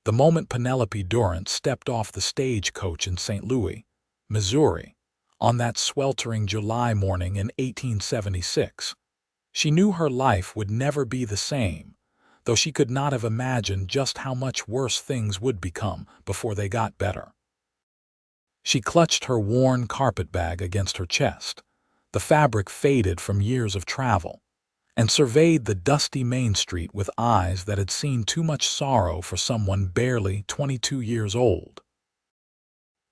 The moment Penelope Durant stepped off the stagecoach in St. Louis, Missouri, on that sweltering July morning in 1876, she knew her life would never be the same, though she could not have imagined just how much worse things would become before they got better. She clutched her worn carpetbag against her chest, the fabric faded from years of travel, and surveyed the dusty Main Street with eyes that had seen too much sorrow for someone barely 22 years old.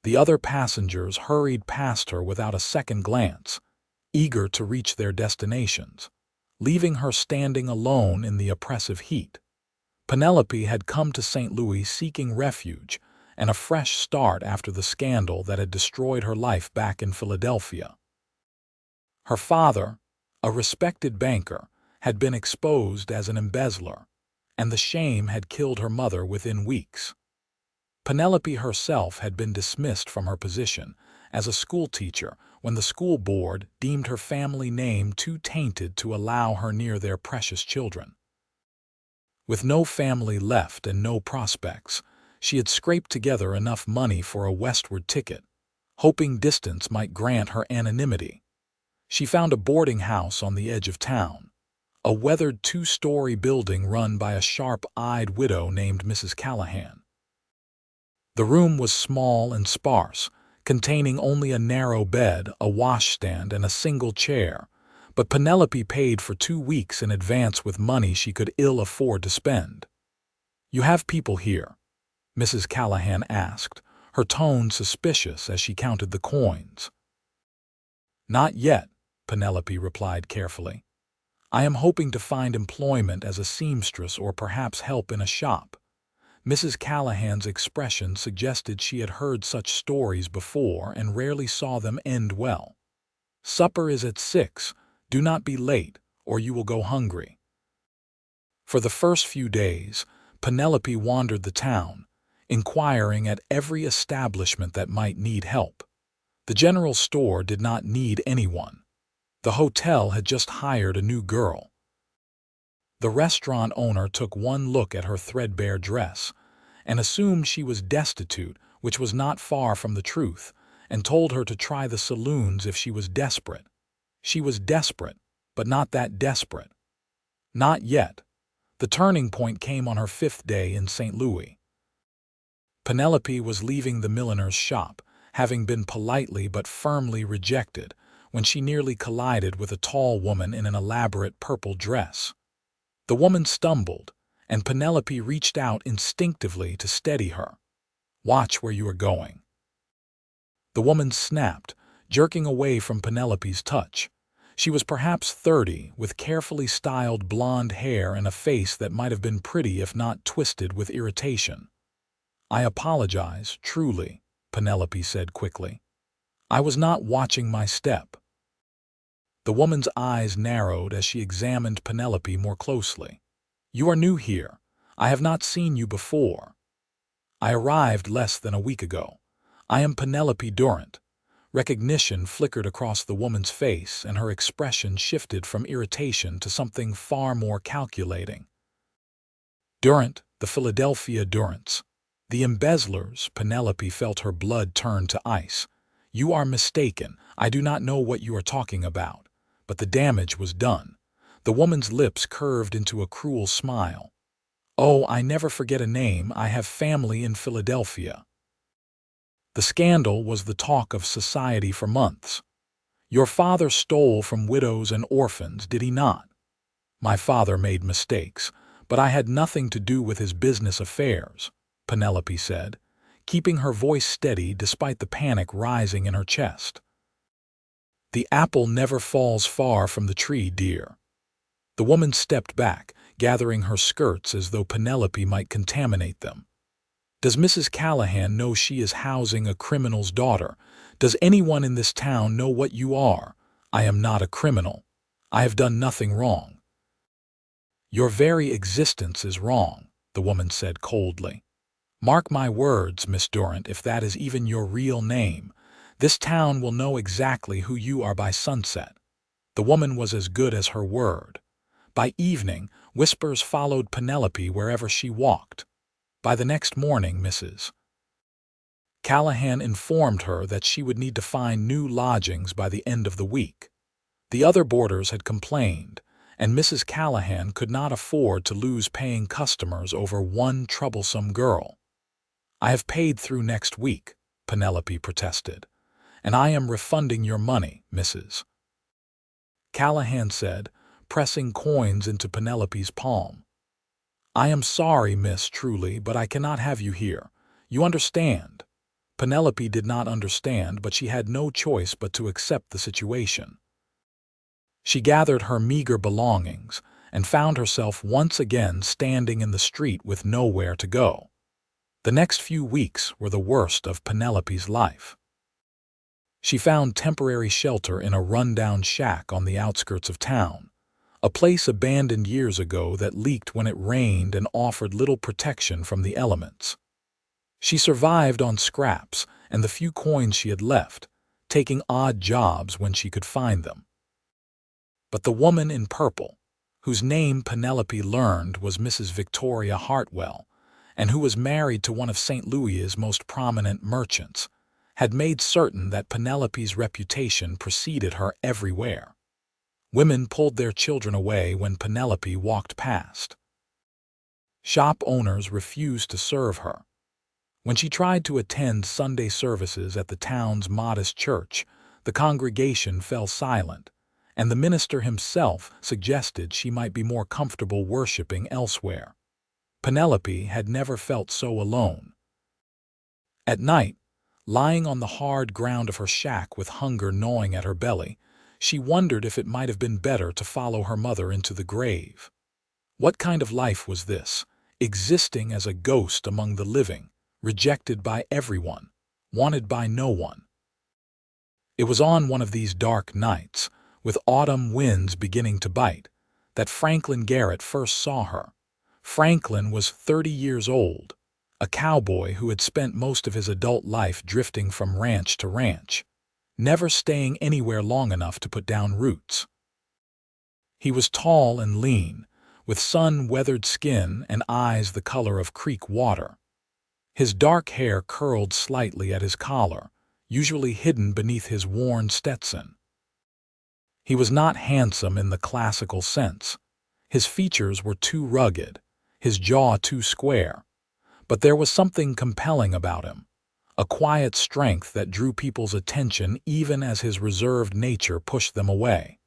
The other passengers hurried past her without a second glance, eager to reach their destinations, leaving her standing alone in the oppressive heat. Penelope had come to St. Louis seeking refuge and a fresh start after the scandal that had destroyed her life back in Philadelphia. Her father, a respected banker, had been exposed as an embezzler, and the shame had killed her mother within weeks. Penelope herself had been dismissed from her position as a schoolteacher when the school board deemed her family name too tainted to allow her near their precious children. With no family left and no prospects, she had scraped together enough money for a westward ticket, hoping distance might grant her anonymity. She found a boarding house on the edge of town, a weathered two-story building run by a sharp-eyed widow named Mrs. Callahan. The room was small and sparse, containing only a narrow bed, a washstand, and a single chair, but Penelope paid for 2 weeks in advance with money she could ill afford to spend. "You have people here?" Mrs. Callahan asked, her tone suspicious as she counted the coins. "Not yet," Penelope replied carefully. "I am hoping to find employment as a seamstress or perhaps help in a shop." Mrs. Callahan's expression suggested she had heard such stories before and rarely saw them end well. "Supper is at 6. Do not be late, or you will go hungry." For the first few days, Penelope wandered the town, inquiring at every establishment that might need help. The general store did not need anyone. The hotel had just hired a new girl. The restaurant owner took one look at her threadbare dress and assumed she was destitute, which was not far from the truth, and told her to try the saloons if she was desperate. She was desperate, but not that desperate. Not yet. The turning point came on her 5th day in St. Louis. Penelope was leaving the milliner's shop, having been politely but firmly rejected, when she nearly collided with a tall woman in an elaborate purple dress. The woman stumbled, and Penelope reached out instinctively to steady her. "Watch where you are going." The woman snapped, jerking away from Penelope's touch. She was perhaps 30, with carefully styled blonde hair and a face that might have been pretty if not twisted with irritation. "I apologize, truly," Penelope said quickly. "I was not watching my step." The woman's eyes narrowed as she examined Penelope more closely. "You are new here. I have not seen you before." "I arrived less than a week ago. I am Penelope Durant." Recognition flickered across the woman's face, and her expression shifted from irritation to something far more calculating. "Durant, the Philadelphia Durants. The embezzlers." Penelope felt her blood turn to ice. "You are mistaken. I do not know what you are talking about." But the damage was done. The woman's lips curved into a cruel smile. "Oh, I never forget a name. I have family in Philadelphia." The scandal was the talk of society for months. "Your father stole from widows and orphans, did he not?" "My father made mistakes, but I had nothing to do with his business affairs," Penelope said, keeping her voice steady despite the panic rising in her chest. "The apple never falls far from the tree, dear." The woman stepped back, gathering her skirts as though Penelope might contaminate them. "Does Mrs. Callahan know she is housing a criminal's daughter? Does anyone in this town know what you are? I am not a criminal. I have done nothing wrong." "Your very existence is wrong," the woman said coldly. "Mark my words, Miss Durant, if that is even your real name, this town will know exactly who you are by sunset." The woman was as good as her word. By evening, whispers followed Penelope wherever she walked. By the next morning, Mrs. Callahan informed her that she would need to find new lodgings by the end of the week. The other boarders had complained, and Mrs. Callahan could not afford to lose paying customers over one troublesome girl. "I have paid through next week," Penelope protested, "and I am refunding your money, Mrs. Callahan said, pressing coins into Penelope's palm. "I am sorry, miss, truly, but I cannot have you here. You understand." Penelope did not understand, but she had no choice but to accept the situation. She gathered her meager belongings and found herself once again standing in the street with nowhere to go. The next few weeks were the worst of Penelope's life. She found temporary shelter in a rundown shack on the outskirts of town, a place abandoned years ago that leaked when it rained and offered little protection from the elements. She survived on scraps and the few coins she had left, taking odd jobs when she could find them. But the woman in purple, whose name Penelope learned was Mrs. Victoria Hartwell, and who was married to one of St. Louis's most prominent merchants, had made certain that Penelope's reputation preceded her everywhere. Women pulled their children away when Penelope walked past. Shop owners refused to serve her. When she tried to attend Sunday services at the town's modest church, the congregation fell silent, and the minister himself suggested she might be more comfortable worshiping elsewhere. Penelope had never felt so alone. At night, lying on the hard ground of her shack with hunger gnawing at her belly, she wondered if it might have been better to follow her mother into the grave. What kind of life was this, existing as a ghost among the living, rejected by everyone, wanted by no one? It was on one of these dark nights, with autumn winds beginning to bite, that Franklin Garrett first saw her. Franklin was 30 years old, a cowboy who had spent most of his adult life drifting from ranch to ranch, never staying anywhere long enough to put down roots. He was tall and lean, with sun-weathered skin and eyes the color of creek water. His dark hair curled slightly at his collar, usually hidden beneath his worn Stetson. He was not handsome in the classical sense. His features were too rugged, his jaw too square. But there was something compelling about him, a quiet strength that drew people's attention even as his reserved nature pushed them away.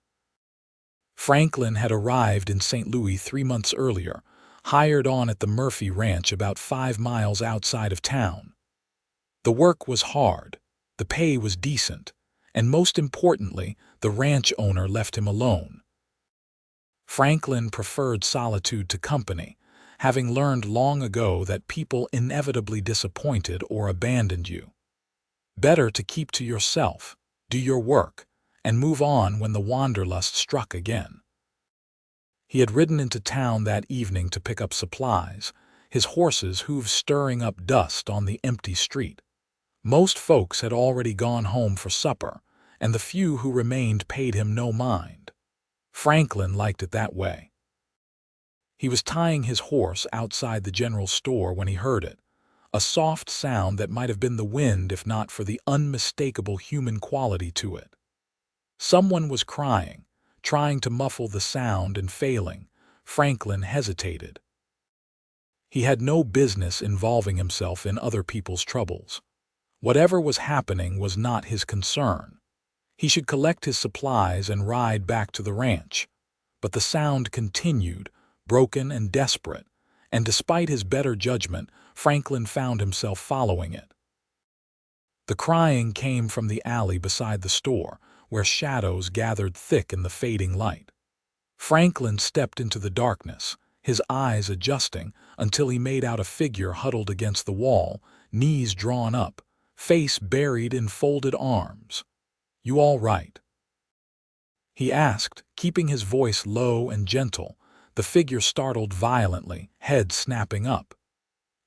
Franklin had arrived in St. Louis 3 months earlier, hired on at the Murphy Ranch about 5 miles outside of town. The work was hard, the pay was decent, and most importantly, the ranch owner left him alone. Franklin preferred solitude to company, having learned long ago that people inevitably disappointed or abandoned you. Better to keep to yourself, do your work, and move on when the wanderlust struck again. He had ridden into town that evening to pick up supplies, his horse's hooves stirring up dust on the empty street. Most folks had already gone home for supper, and the few who remained paid him no mind. Franklin liked it that way. He was tying his horse outside the general store when he heard it, a soft sound that might have been the wind if not for the unmistakable human quality to it. Someone was crying, trying to muffle the sound and failing. Franklin hesitated. He had no business involving himself in other people's troubles. Whatever was happening was not his concern. He should collect his supplies and ride back to the ranch. But the sound continued, broken and desperate, and despite his better judgment, Franklin found himself following it. The crying came from the alley beside the store, where shadows gathered thick in the fading light. Franklin stepped into the darkness, his eyes adjusting until he made out a figure huddled against the wall, knees drawn up, face buried in folded arms. "You all right?" he asked, keeping his voice low and gentle. The figure startled violently, head snapping up.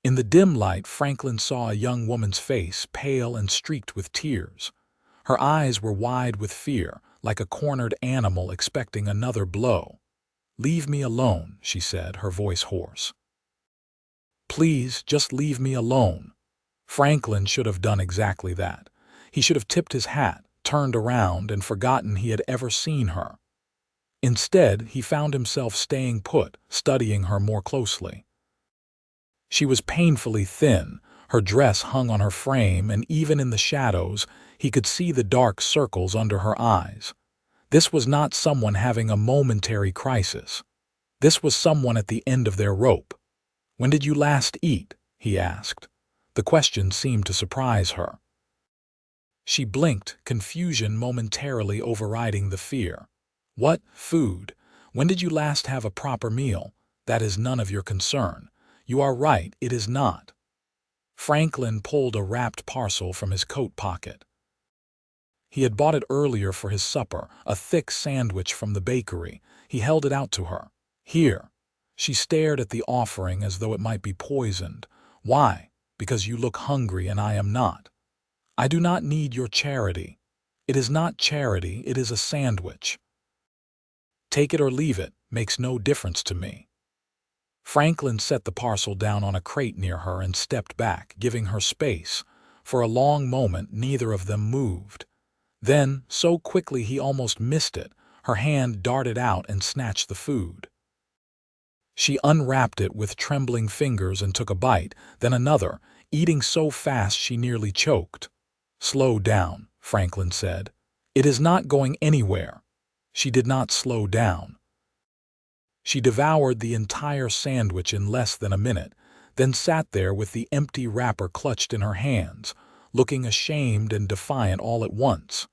In the dim light, Franklin saw a young woman's face, pale and streaked with tears. Her eyes were wide with fear, like a cornered animal expecting another blow. "Leave me alone," she said, her voice hoarse. Please, just leave me alone." Franklin should have done exactly that. He should have tipped his hat, turned around, and forgotten he had ever seen her. Instead, he found himself staying put, studying her more closely. She was painfully thin, her dress hung on her frame, and even in the shadows, he could see the dark circles under her eyes. This was not someone having a momentary crisis. This was someone at the end of their rope. "When did you last eat?" he asked. The question seemed to surprise her. She blinked, confusion momentarily overriding the fear. "What? Food? When did you last have a proper meal? That is none of your concern." "You are right, it is not." Franklin pulled a wrapped parcel from his coat pocket. He had bought it earlier for his supper, a thick sandwich from the bakery. He held it out to her. "Here." She stared at the offering as though it might be poisoned. "Why?" "Because you look hungry and I am not." "I do not need your charity." "It is not charity, it is a sandwich." "Take it or leave it, makes no difference to me." Franklin set the parcel down on a crate near her and stepped back, giving her space. For a long moment, neither of them moved. Then, so quickly he almost missed it, her hand darted out and snatched the food. She unwrapped it with trembling fingers and took a bite, then another, eating so fast she nearly choked. "Slow down," Franklin said. "It is not going anywhere." She did not slow down. She devoured the entire sandwich in less than a minute, then sat there with the empty wrapper clutched in her hands, looking ashamed and defiant all at once.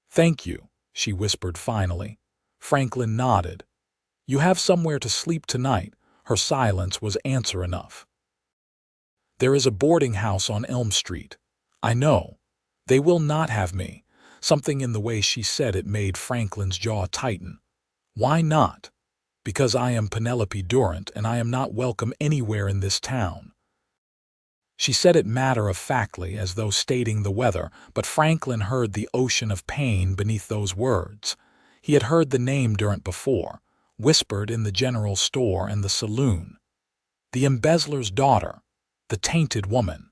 "Thank you," she whispered finally. Franklin nodded. "You have somewhere to sleep tonight." Her silence was answer enough. "There is a boarding house on Elm Street." "I know." "They will not have me." Something in the way she said it made Franklin's jaw tighten. "Why not?" "Because I am Penelope Durant and I am not welcome anywhere in this town." She said it matter-of-factly, as though stating the weather, but Franklin heard the ocean of pain beneath those words. He had heard the name Durant before, whispered in the general store and the saloon. The embezzler's daughter, the tainted woman.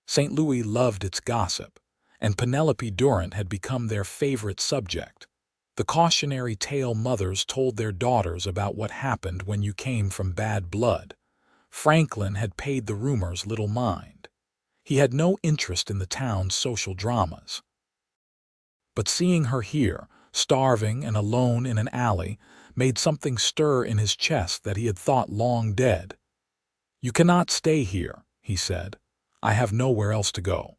St. Louis loved its gossip, and Penelope Durant had become their favorite subject. The cautionary tale mothers told their daughters about what happened when you came from bad blood. Franklin had paid the rumors little mind. He had no interest in the town's social dramas. But seeing her here, starving and alone in an alley, made something stir in his chest that he had thought long dead. "You cannot stay here," he said. "I have nowhere else to go."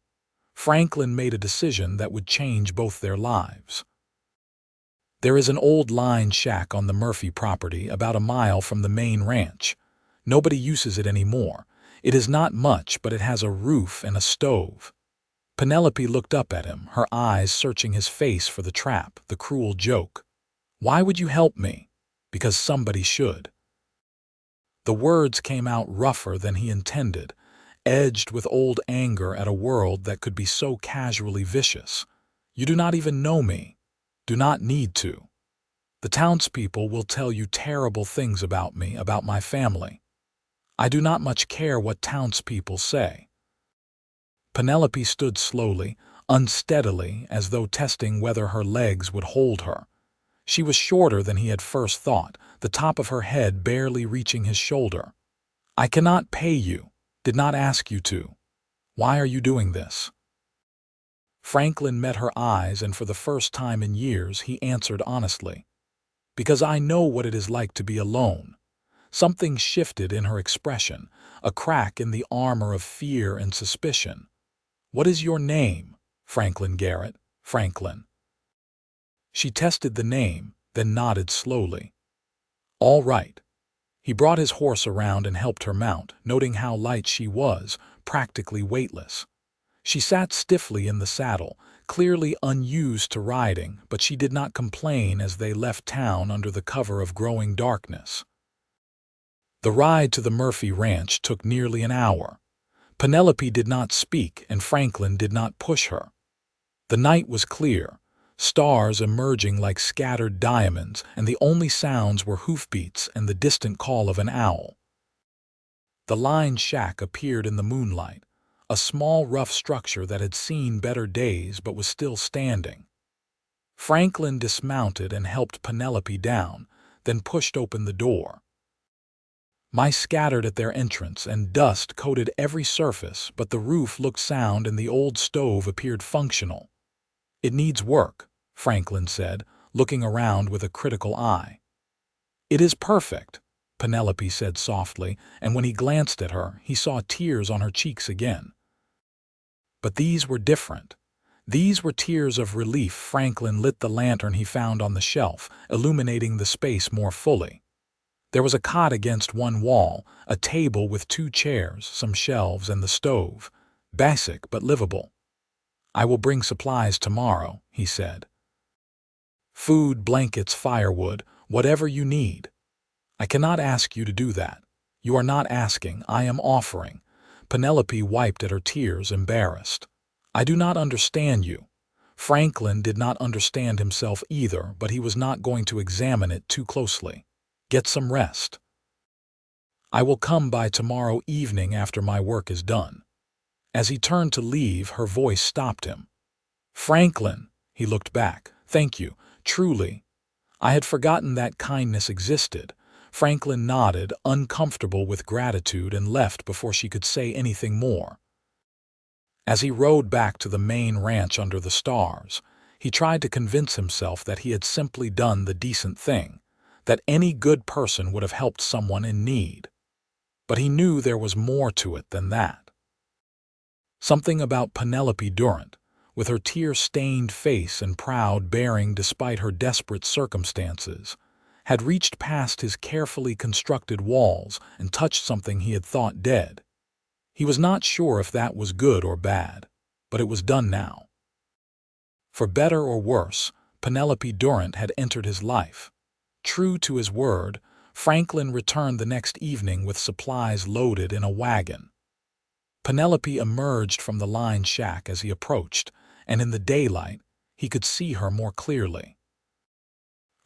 Franklin made a decision that would change both their lives. There is an old line shack on the Murphy property about a mile from the main ranch. Nobody uses it anymore. It is not much, but it has a roof and a stove. Penelope looked up at him, her eyes searching his face for the trap, the cruel joke. "Why would you help me?" "Because somebody should." The words came out rougher than he intended, edged with old anger at a world that could be so casually vicious. "You do not even know me. Do not need to. The townspeople will tell you terrible things about me, about my family. I do not much care what townspeople say." Penelope stood slowly, unsteadily, as though testing whether her legs would hold her. She was shorter than he had first thought, the top of her head barely reaching his shoulder. "I cannot pay you. Did not ask you to. Why are you doing this?" Franklin met her eyes, and for the first time in years he answered honestly. "Because I know what it is like to be alone." Something shifted in her expression, a crack in the armor of fear and suspicion. "What is your name?" "Franklin Garrett." "Franklin." She tested the name, then nodded slowly. "All right." He brought his horse around and helped her mount, noting how light she was, practically weightless. She sat stiffly in the saddle, clearly unused to riding, but she did not complain as they left town under the cover of growing darkness. The ride to the Murphy ranch took nearly an hour. Penelope did not speak, and Franklin did not push her. The night was clear, stars emerging like scattered diamonds, and the only sounds were hoofbeats and the distant call of an owl. The lined shack appeared in the moonlight, a small rough structure that had seen better days but was still standing. Franklin dismounted and helped Penelope down, then pushed open the door. Mice scattered at their entrance, and dust coated every surface, but the roof looked sound and the old stove appeared functional. "It needs work," Franklin said, looking around with a critical eye. "It is perfect," Penelope said softly, and when he glanced at her, he saw tears on her cheeks again. But these were different. These were tears of relief. Franklin lit the lantern he found on the shelf, illuminating the space more fully. There was a cot against one wall, a table with 2 chairs, some shelves, and the stove. Basic but livable. "I will bring supplies tomorrow," he said. "Food, blankets, firewood, whatever you need." "I cannot ask you to do that." "You are not asking, I am offering." Penelope wiped at her tears, embarrassed. "I do not understand you." Franklin did not understand himself either, but he was not going to examine it too closely. "Get some rest." "I will come by tomorrow evening after my work is done." As he turned to leave, her voice stopped him. "Franklin," he looked back. "Thank you, truly. I had forgotten that kindness existed." Franklin nodded, uncomfortable with gratitude, and left before she could say anything more. As he rode back to the main ranch under the stars, he tried to convince himself that he had simply done the decent thing, that any good person would have helped someone in need. But he knew there was more to it than that. Something about Penelope Durant, with her tear-stained face and proud bearing despite her desperate circumstances, had reached past his carefully constructed walls and touched something he had thought dead. He was not sure if that was good or bad, but it was done now. For better or worse, Penelope Durant had entered his life. True to his word, Franklin returned the next evening with supplies loaded in a wagon. Penelope emerged from the lined shack as he approached, and in the daylight, he could see her more clearly.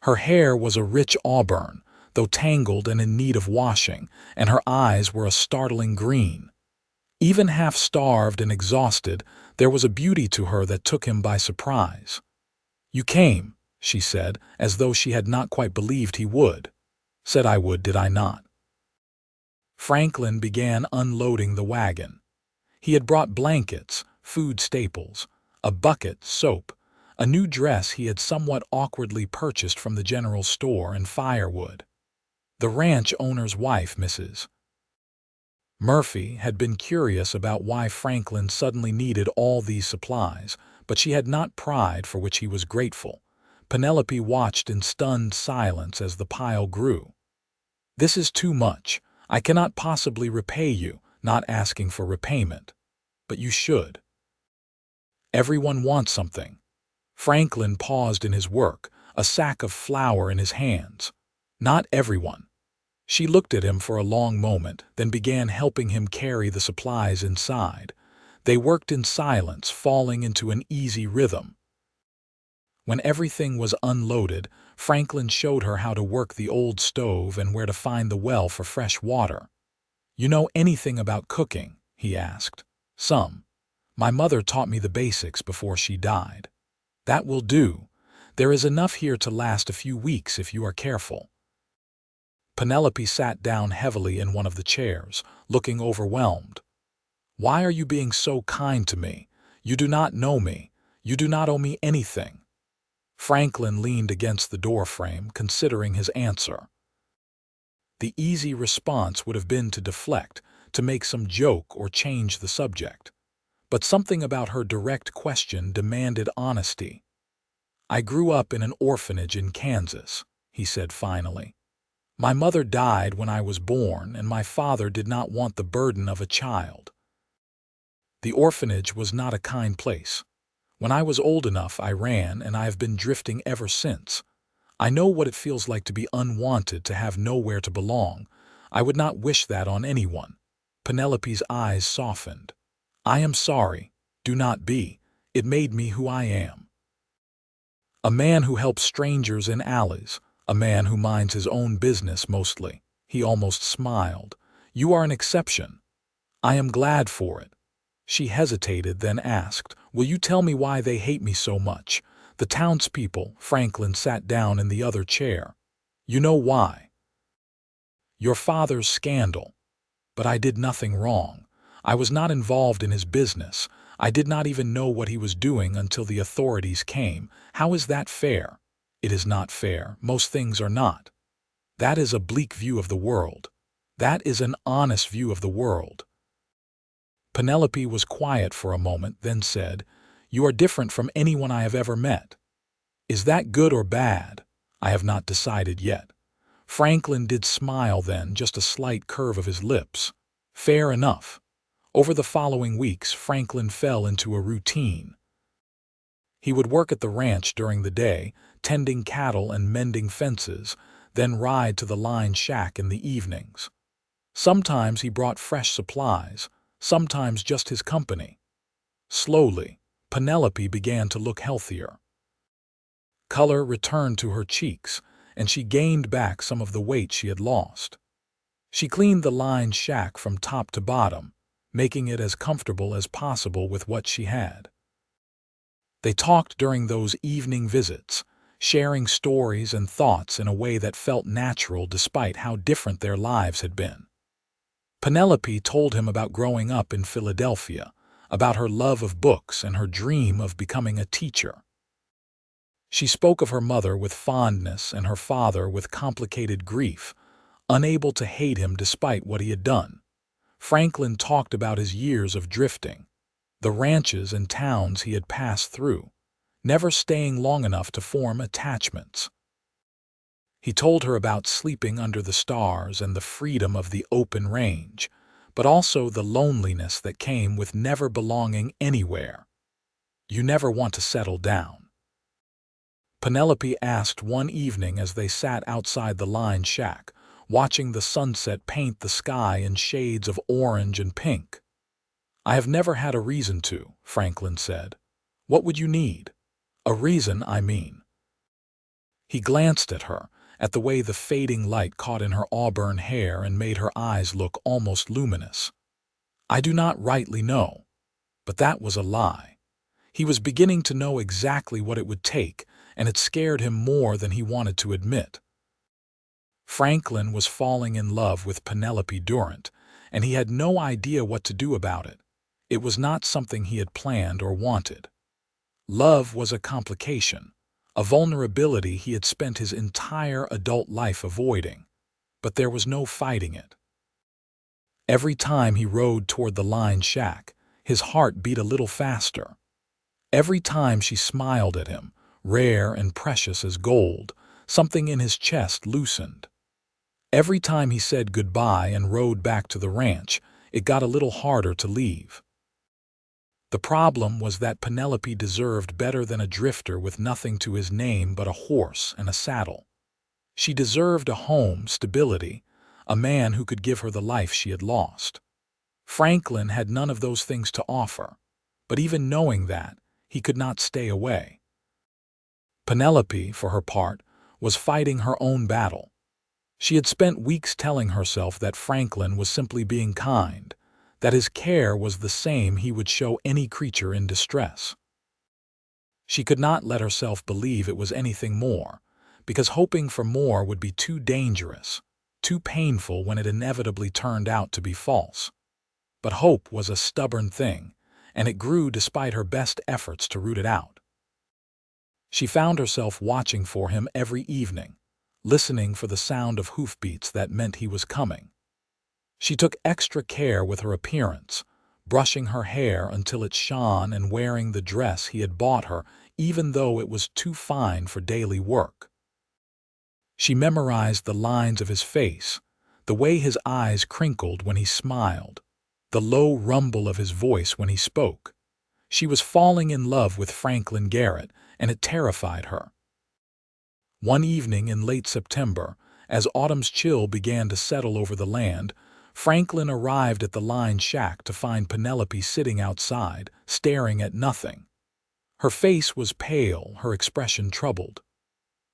Her hair was a rich auburn, though tangled and in need of washing, and her eyes were a startling green. Even half-starved and exhausted, there was a beauty to her that took him by surprise. "You came," she said, as though she had not quite believed he would. "Said I would, did I not?" Franklin began unloading the wagon. He had brought blankets, food staples, a bucket, soap, a new dress he had somewhat awkwardly purchased from the general store, and firewood. The ranch owner's wife, Mrs. Murphy, had been curious about why Franklin suddenly needed all these supplies, but she had not pride, for which he was grateful. Penelope watched in stunned silence as the pile grew. "This is too much. I cannot possibly repay you," not asking for repayment. "But you should. Everyone wants something." Franklin paused in his work, a sack of flour in his hands. "Not everyone." She looked at him for a long moment, then began helping him carry the supplies inside. They worked in silence, falling into an easy rhythm. When everything was unloaded, Franklin showed her how to work the old stove and where to find the well for fresh water. "You know anything about cooking?" he asked. "Some. My mother taught me the basics before she died." "That will do. There is enough here to last a few weeks if you are careful." Penelope sat down heavily in one of the chairs, looking overwhelmed. "Why are you being so kind to me? You do not know me. You do not owe me anything." Franklin leaned against the doorframe, considering his answer. The easy response would have been to deflect, to make some joke or change the subject. But something about her direct question demanded honesty. "I grew up in an orphanage in Kansas," he said finally. "My mother died when I was born, and my father did not want the burden of a child. The orphanage was not a kind place. When I was old enough, I ran, and I have been drifting ever since. I know what it feels like to be unwanted, to have nowhere to belong. I would not wish that on anyone." Penelope's eyes softened. "I am sorry. Do not be. It made me who I am. A man who helps strangers in alleys, a man who minds his own business mostly." He almost smiled. You are an exception. I am glad for it." She hesitated, then asked, "Will you tell me why they hate me so much?" "The townspeople." Franklin sat down in the other chair. "You know why. Your father's scandal. But I did nothing wrong. I was not involved in his business. I did not even know what he was doing until the authorities came. How is that fair?" "It is not fair. Most things are not. That is a bleak view of the world. That is an honest view of the world." Penelope was quiet for a moment, then said, "You are different from anyone I have ever met. Is that good or bad? I have not decided yet." Franklin did smile then, just a slight curve of his lips. "Fair enough." Over the following weeks, Franklin fell into a routine. He would work at the ranch during the day, tending cattle and mending fences, then ride to the line shack in the evenings. Sometimes he brought fresh supplies, sometimes just his company. Slowly, Penelope began to look healthier. Color returned to her cheeks, and she gained back some of the weight she had lost. She cleaned the line shack from top to bottom, making it as comfortable as possible with what she had. They talked during those evening visits, sharing stories and thoughts in a way that felt natural despite how different their lives had been. Penelope told him about growing up in Philadelphia, about her love of books and her dream of becoming a teacher. She spoke of her mother with fondness and her father with complicated grief, unable to hate him despite what he had done. Franklin talked about his years of drifting, the ranches and towns he had passed through, never staying long enough to form attachments. He told her about sleeping under the stars and the freedom of the open range, but also the loneliness that came with never belonging anywhere. "You never want to settle down?" Penelope asked one evening as they sat outside the line shack, watching the sunset paint the sky in shades of orange and pink. "I have never had a reason to," Franklin said. "What would you need? A reason, I mean." He glanced at her, at the way the fading light caught in her auburn hair and made her eyes look almost luminous. "I do not rightly know." But that was a lie. He was beginning to know exactly what it would take, and it scared him more than he wanted to admit. Franklin was falling in love with Penelope Durant, and he had no idea what to do about it. It was not something he had planned or wanted. Love was a complication, a vulnerability he had spent his entire adult life avoiding, but there was no fighting it. Every time he rode toward the line shack, his heart beat a little faster. Every time she smiled at him, rare and precious as gold, something in his chest loosened. Every time he said goodbye and rode back to the ranch, it got a little harder to leave. The problem was that Penelope deserved better than a drifter with nothing to his name but a horse and a saddle. She deserved a home, stability, a man who could give her the life she had lost. Franklin had none of those things to offer, but even knowing that, he could not stay away. Penelope, for her part, was fighting her own battle. She had spent weeks telling herself that Franklin was simply being kind, that his care was the same he would show any creature in distress. She could not let herself believe it was anything more, because hoping for more would be too dangerous, too painful when it inevitably turned out to be false. But hope was a stubborn thing, and it grew despite her best efforts to root it out. She found herself watching for him every evening, listening for the sound of hoofbeats that meant he was coming. She took extra care with her appearance, brushing her hair until it shone and wearing the dress he had bought her even though it was too fine for daily work. She memorized the lines of his face, the way his eyes crinkled when he smiled, the low rumble of his voice when he spoke. She was falling in love with Franklin Garrett, and it terrified her. One evening in late September, as autumn's chill began to settle over the land, Franklin arrived at the line shack to find Penelope sitting outside, staring at nothing. Her face was pale, her expression troubled.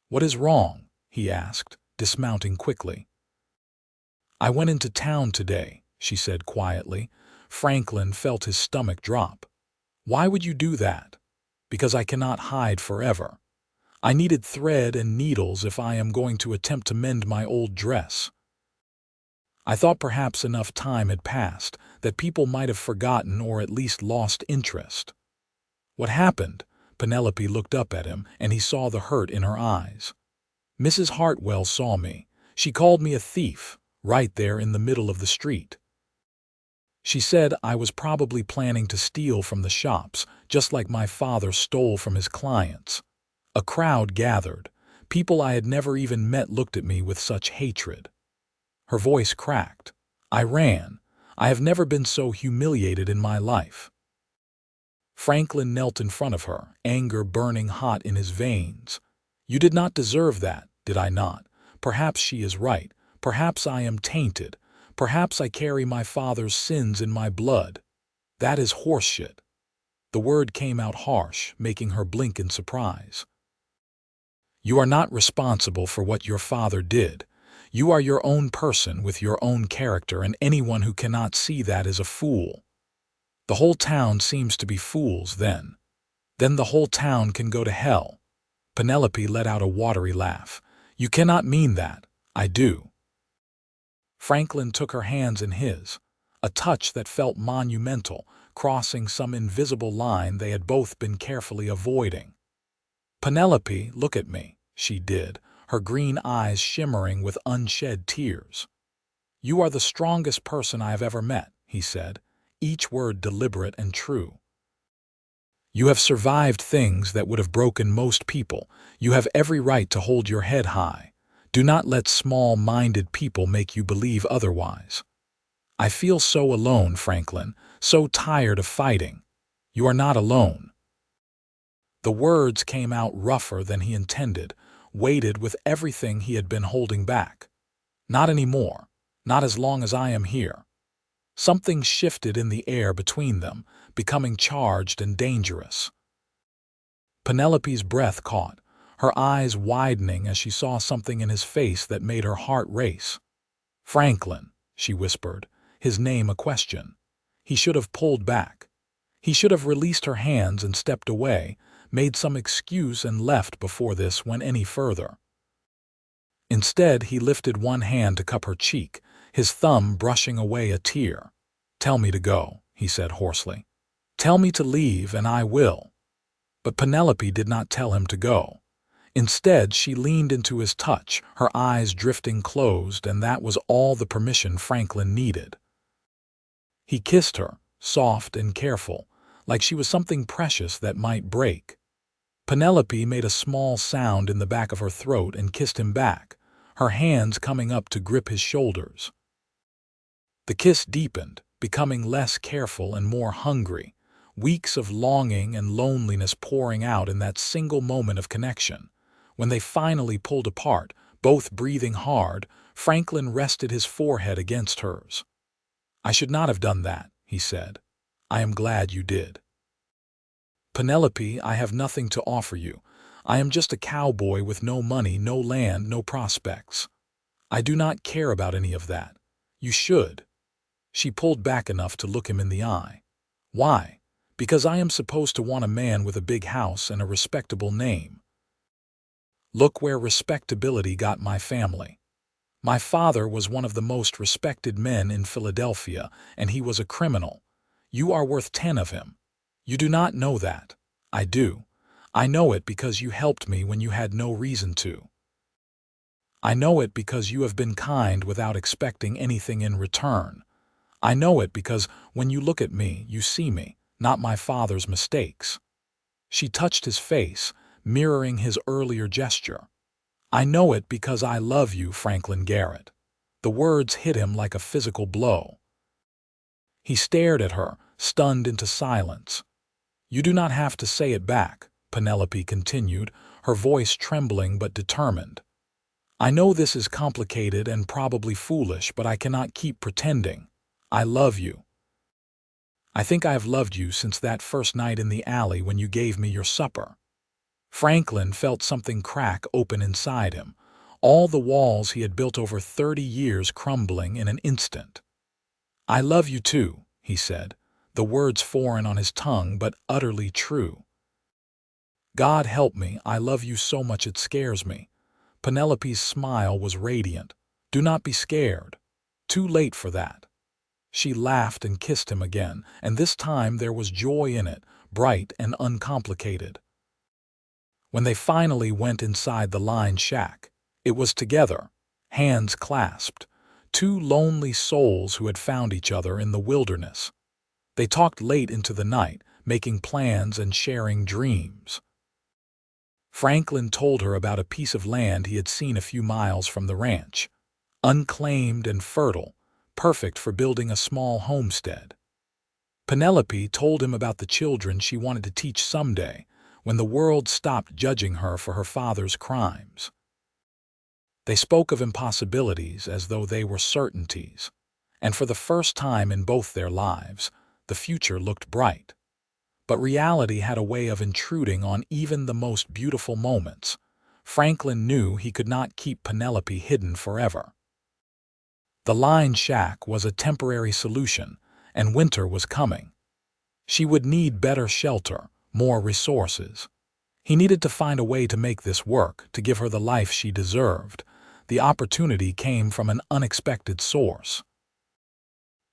"What is wrong?" he asked, dismounting quickly. "I went into town today," she said quietly. Franklin felt his stomach drop. "Why would you do that?" "Because I cannot hide forever. I needed thread and needles if I am going to attempt to mend my old dress." I thought perhaps enough time had passed, that people might have forgotten or at least lost interest. "What happened?" Penelope looked up at him, and he saw the hurt in her eyes. "Mrs. Hartwell saw me. She called me a thief, right there in the middle of the street. She said I was probably planning to steal from the shops, just like my father stole from his clients." A crowd gathered. People I had never even met looked at me with such hatred. Her voice cracked. I ran. I have never been so humiliated in my life. Franklin knelt in front of her, anger burning hot in his veins. "You did not deserve that, did I not? Perhaps she is right. Perhaps I am tainted. Perhaps I carry my father's sins in my blood. That is horseshit." The word came out harsh, making her blink in surprise. "You are not responsible for what your father did. You are your own person with your own character, and anyone who cannot see that is a fool. The whole town seems to be fools then. Then the whole town can go to hell." Penelope let out a watery laugh. "You cannot mean that." "I do." Franklin took her hands in his, a touch that felt monumental, crossing some invisible line they had both been carefully avoiding. "Penelope, look at me," she did, her green eyes shimmering with unshed tears. "You are the strongest person I have ever met," he said, each word deliberate and true. "You have survived things that would have broken most people. You have every right to hold your head high. Do not let small-minded people make you believe otherwise." "I feel so alone, Franklin, so tired of fighting." "You are not alone." The words came out rougher than he intended, weighted with everything he had been holding back. "Not anymore. Not as long as I am here." Something shifted in the air between them, becoming charged and dangerous. Penelope's breath caught, her eyes widening as she saw something in his face that made her heart race. "Franklin," she whispered, his name a question. He should have pulled back. He should have released her hands and stepped away, made some excuse and left before this went any further. Instead, he lifted one hand to cup her cheek, his thumb brushing away a tear. "Tell me to go," he said hoarsely. "Tell me to leave, and I will." But Penelope did not tell him to go. Instead, she leaned into his touch, her eyes drifting closed, and that was all the permission Franklin needed. He kissed her, soft and careful, like she was something precious that might break. Penelope made a small sound in the back of her throat and kissed him back, her hands coming up to grip his shoulders. The kiss deepened, becoming less careful and more hungry, weeks of longing and loneliness pouring out in that single moment of connection. When they finally pulled apart, both breathing hard, Franklin rested his forehead against hers. "I should not have done that," he said. "I am glad you did." "Penelope, I have nothing to offer you. I am just a cowboy with no money, no land, no prospects. I do not care about any of that. You should." She pulled back enough to look him in the eye. "Why?" "Because I am supposed to want a man with a big house and a respectable name. Look where respectability got my family. My father was one of the most respected men in Philadelphia, and he was a criminal. You are worth 10 of him. You do not know that. I do. I know it because you helped me when you had no reason to. I know it because you have been kind without expecting anything in return. I know it because when you look at me, you see me, not my father's mistakes." She touched his face, mirroring his earlier gesture. "I know it because I love you, Franklin Garrett." The words hit him like a physical blow. He stared at her, stunned into silence. "You do not have to say it back," Penelope continued, her voice trembling but determined. "I know this is complicated and probably foolish, but I cannot keep pretending. I love you. I think I have loved you since that first night in the alley when you gave me your supper." Franklin felt something crack open inside him, all the walls he had built over 30 years crumbling in an instant. "I love you too," he said, the words foreign on his tongue but utterly true. "God help me, I love you so much it scares me." Penelope's smile was radiant. "Do not be scared. Too late for that." She laughed and kissed him again, and this time there was joy in it, bright and uncomplicated. When they finally went inside the lined shack, it was together, hands clasped, two lonely souls who had found each other in the wilderness. They talked late into the night, making plans and sharing dreams. Franklin told her about a piece of land he had seen a few miles from the ranch, unclaimed and fertile, perfect for building a small homestead. Penelope told him about the children she wanted to teach someday, when the world stopped judging her for her father's crimes. They spoke of impossibilities as though they were certainties, and for the first time in both their lives, the future looked bright. But reality had a way of intruding on even the most beautiful moments. Franklin knew he could not keep Penelope hidden forever. The lined shack was a temporary solution, and winter was coming. She would need better shelter, more resources. He needed to find a way to make this work, to give her the life she deserved. The opportunity came from an unexpected source.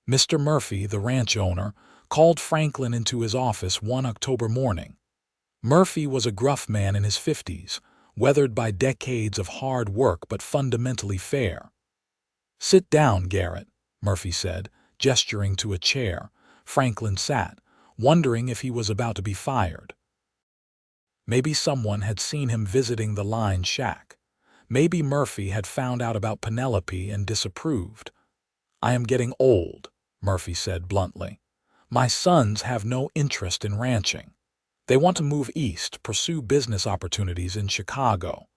Mr. Murphy, the ranch owner, called Franklin into his office one October morning. Murphy was a gruff man in his 50s, weathered by decades of hard work but fundamentally fair. "Sit down, Garrett," Murphy said, gesturing to a chair. Franklin sat, wondering if he was about to be fired. Maybe someone had seen him visiting the lined shack. Maybe Murphy had found out about Penelope and disapproved. "I am getting old," Murphy said bluntly. "My sons have no interest in ranching. They want to move east, pursue business opportunities in Chicago.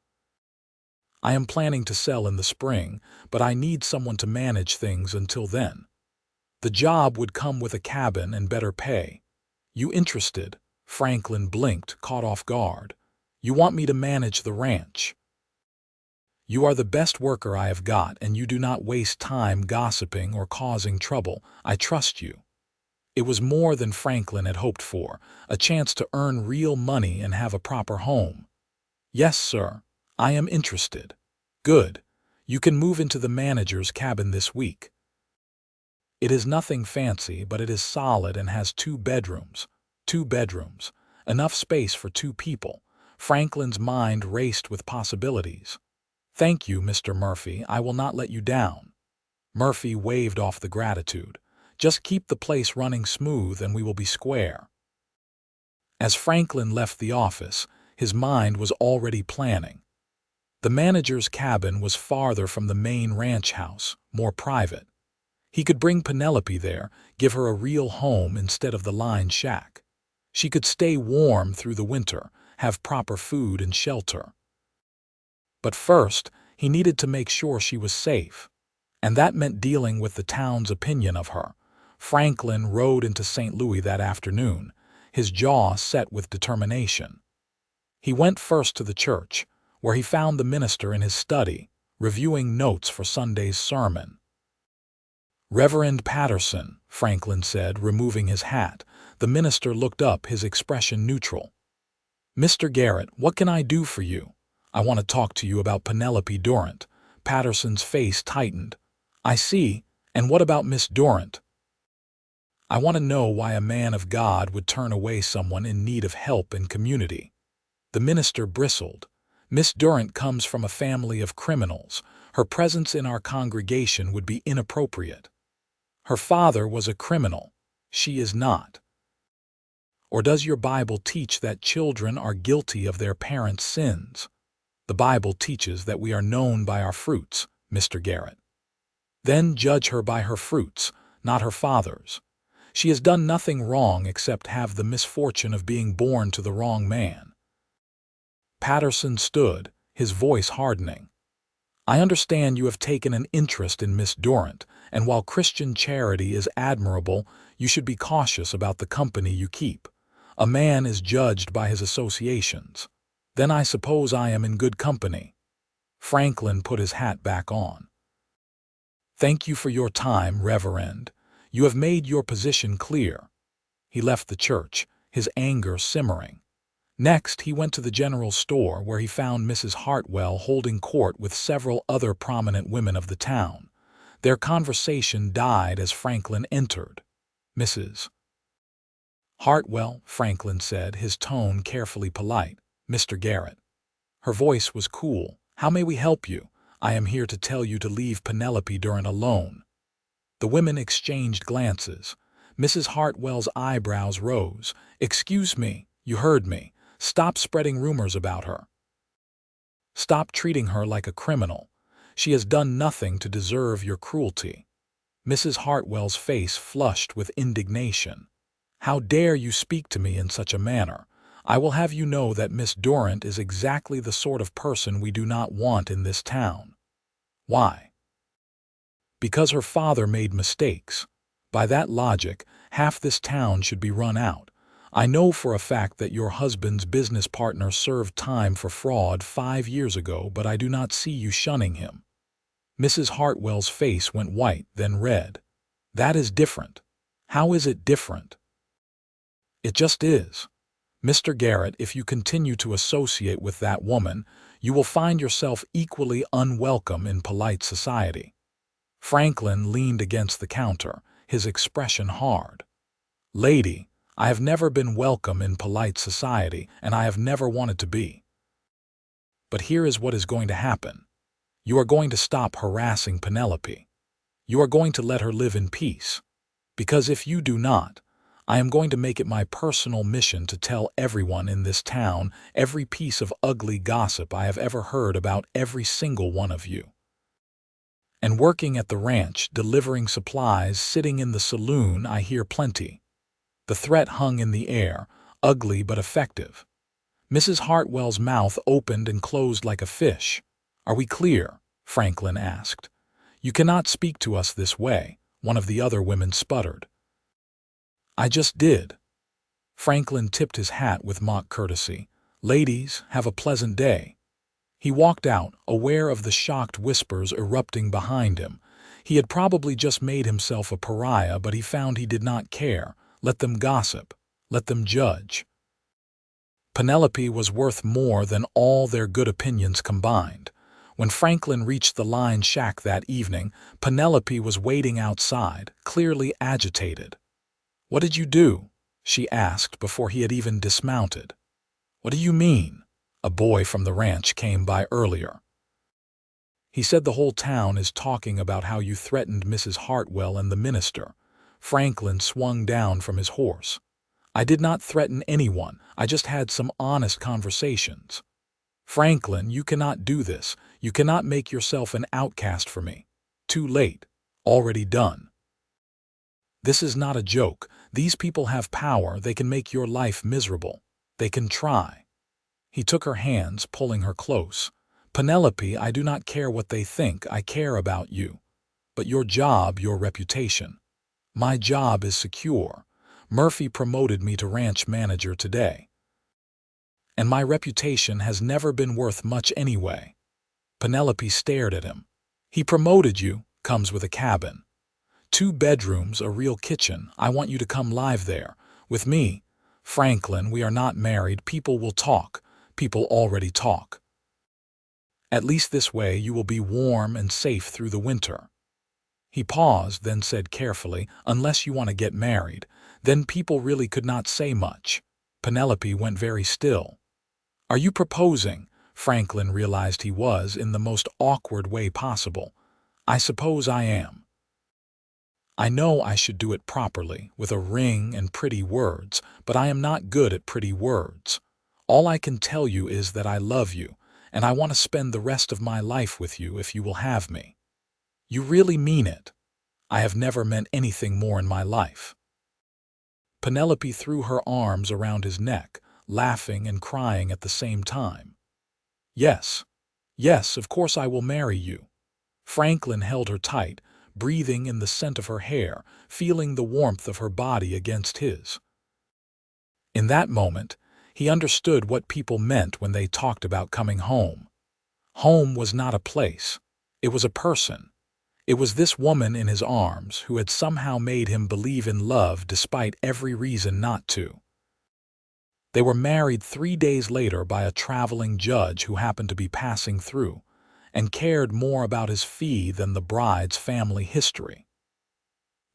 I am planning to sell in the spring, but I need someone to manage things until then. The job would come with a cabin and better pay." "You interested?" Franklin blinked, caught off guard. "You want me to manage the ranch?" "You are the best worker I have got, and you do not waste time gossiping or causing trouble. I trust you." It was more than Franklin had hoped for, a chance to earn real money and have a proper home. "Yes, sir. I am interested." "Good. You can move into the manager's cabin this week. It is nothing fancy, but it is solid and has 2 bedrooms. 2 bedrooms. Enough space for 2 people. Franklin's mind raced with possibilities. "Thank you, Mr. Murphy. I will not let you down." Murphy waved off the gratitude. "Just keep the place running smooth and we will be square." As Franklin left the office, his mind was already planning. The manager's cabin was farther from the main ranch house, more private. He could bring Penelope there, give her a real home instead of the lined shack. She could stay warm through the winter, have proper food and shelter. But first, he needed to make sure she was safe, and that meant dealing with the town's opinion of her. Franklin rode into St. Louis that afternoon, his jaw set with determination. He went first to the church, where he found the minister in his study, reviewing notes for Sunday's sermon. "Reverend Patterson," Franklin said, removing his hat. The minister looked up, his expression neutral. "Mr. Garrett, what can I do for you?" "I want to talk to you about Penelope Durant." Patterson's face tightened. "I see. And what about Miss Durant?" "I want to know why a man of God would turn away someone in need of help and community." The minister bristled. "Miss Durant comes from a family of criminals. Her presence in our congregation would be inappropriate. Her father was a criminal. She is not. Or does your Bible teach that children are guilty of their parents' sins?" "The Bible teaches that we are known by our fruits, Mr. Garrett." "Then judge her by her fruits, not her father's. She has done nothing wrong except have the misfortune of being born to the wrong man." Patterson stood, his voice hardening. "I understand you have taken an interest in Miss Durant, and while Christian charity is admirable, you should be cautious about the company you keep. A man is judged by his associations. Then I suppose I am in good company." Franklin put his hat back on. "Thank you for your time, Reverend. You have made your position clear." He left the church, his anger simmering. Next, he went to the general store where he found Mrs. Hartwell holding court with several other prominent women of the town. Their conversation died as Franklin entered. "Mrs. Hartwell," Franklin said, his tone carefully polite. "Mr. Garrett." Her voice was cool. "How may we help you? I am here to tell you to leave Penelope Durant alone." The women exchanged glances. Mrs. Hartwell's eyebrows rose. "Excuse me, you heard me. Stop spreading rumors about her. Stop treating her like a criminal. She has done nothing to deserve your cruelty." Mrs. Hartwell's face flushed with indignation. "How dare you speak to me in such a manner? I will have you know that Miss Durant is exactly the sort of person we do not want in this town." "Why?" "Because her father made mistakes. By that logic, half this town should be run out. I know for a fact that your husband's business partner served time for fraud 5 years ago, but I do not see you shunning him." Mrs. Hartwell's face went white, then red. "That is different." "How is it different?" "It just is. Mr. Garrett, if you continue to associate with that woman, you will find yourself equally unwelcome in polite society." Franklin leaned against the counter, his expression hard. "Lady, I have never been welcome in polite society, and I have never wanted to be. But here is what is going to happen. You are going to stop harassing Penelope. You are going to let her live in peace. Because if you do not, I am going to make it my personal mission to tell everyone in this town every piece of ugly gossip I have ever heard about every single one of you. And working at the ranch, delivering supplies, sitting in the saloon, I hear plenty." The threat hung in the air, ugly but effective. Mrs. Hartwell's mouth opened and closed like a fish. "Are we clear?" Franklin asked. "You cannot speak to us this way," one of the other women sputtered. "I just did." Franklin tipped his hat with mock courtesy. "Ladies, have a pleasant day." He walked out, aware of the shocked whispers erupting behind him. He had probably just made himself a pariah, but he found he did not care. Let them gossip. Let them judge. Penelope was worth more than all their good opinions combined. When Franklin reached the line shack that evening, Penelope was waiting outside, clearly agitated. "What did you do?" she asked before he had even dismounted. "What do you mean?" A boy from the ranch came by earlier. "He said the whole town is talking about how you threatened Mrs. Hartwell and the minister." Franklin swung down from his horse. "I did not threaten anyone. I just had some honest conversations." "Franklin, you cannot do this. You cannot make yourself an outcast for me. Too late. Already done. This is not a joke. These people have power. They can make your life miserable. They can try." He took her hands, pulling her close. "Penelope, I do not care what they think. I care about you. But your job, your reputation. My job is secure. Murphy promoted me to ranch manager today. And my reputation has never been worth much anyway." Penelope stared at him. "He promoted you, comes with a cabin. 2 bedrooms, a real kitchen. I want you to come live there. With me. Franklin, we are not married. People will talk. People already talk. At least this way you will be warm and safe through the winter." He paused, then said carefully, "Unless you want to get married, then people really could not say much." Penelope went very still. "Are you proposing?" Franklin realized he was, in the most awkward way possible. "I suppose I am. I know I should do it properly, with a ring and pretty words, but I am not good at pretty words. All I can tell you is that I love you, and I want to spend the rest of my life with you if you will have me." "You really mean it?" "I have never meant anything more in my life." Penelope threw her arms around his neck, laughing and crying at the same time. "Yes, yes, of course I will marry you." Franklin held her tight, breathing in the scent of her hair, feeling the warmth of her body against his. In that moment, he understood what people meant when they talked about coming home. Home was not a place. It was a person. It was this woman in his arms who had somehow made him believe in love despite every reason not to. They were married 3 days later by a traveling judge who happened to be passing through and cared more about his fee than the bride's family history.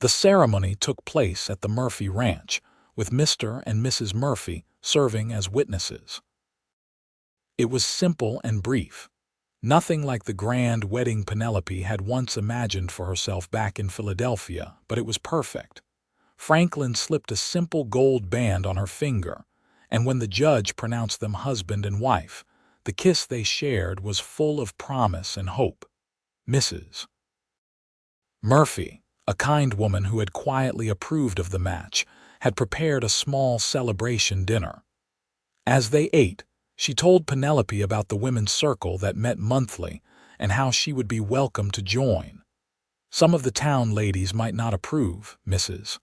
The ceremony took place at the Murphy Ranch, with Mr. and Mrs. Murphy serving as witnesses. It was simple and brief. Nothing like the grand wedding Penelope had once imagined for herself back in Philadelphia, but it was perfect. Franklin slipped a simple gold band on her finger, and when the judge pronounced them husband and wife, the kiss they shared was full of promise and hope. Mrs. Murphy, a kind woman who had quietly approved of the match, had prepared a small celebration dinner. As they ate, she told Penelope about the women's circle that met monthly and how she would be welcome to join. Some of the town ladies might not approve, Mrs.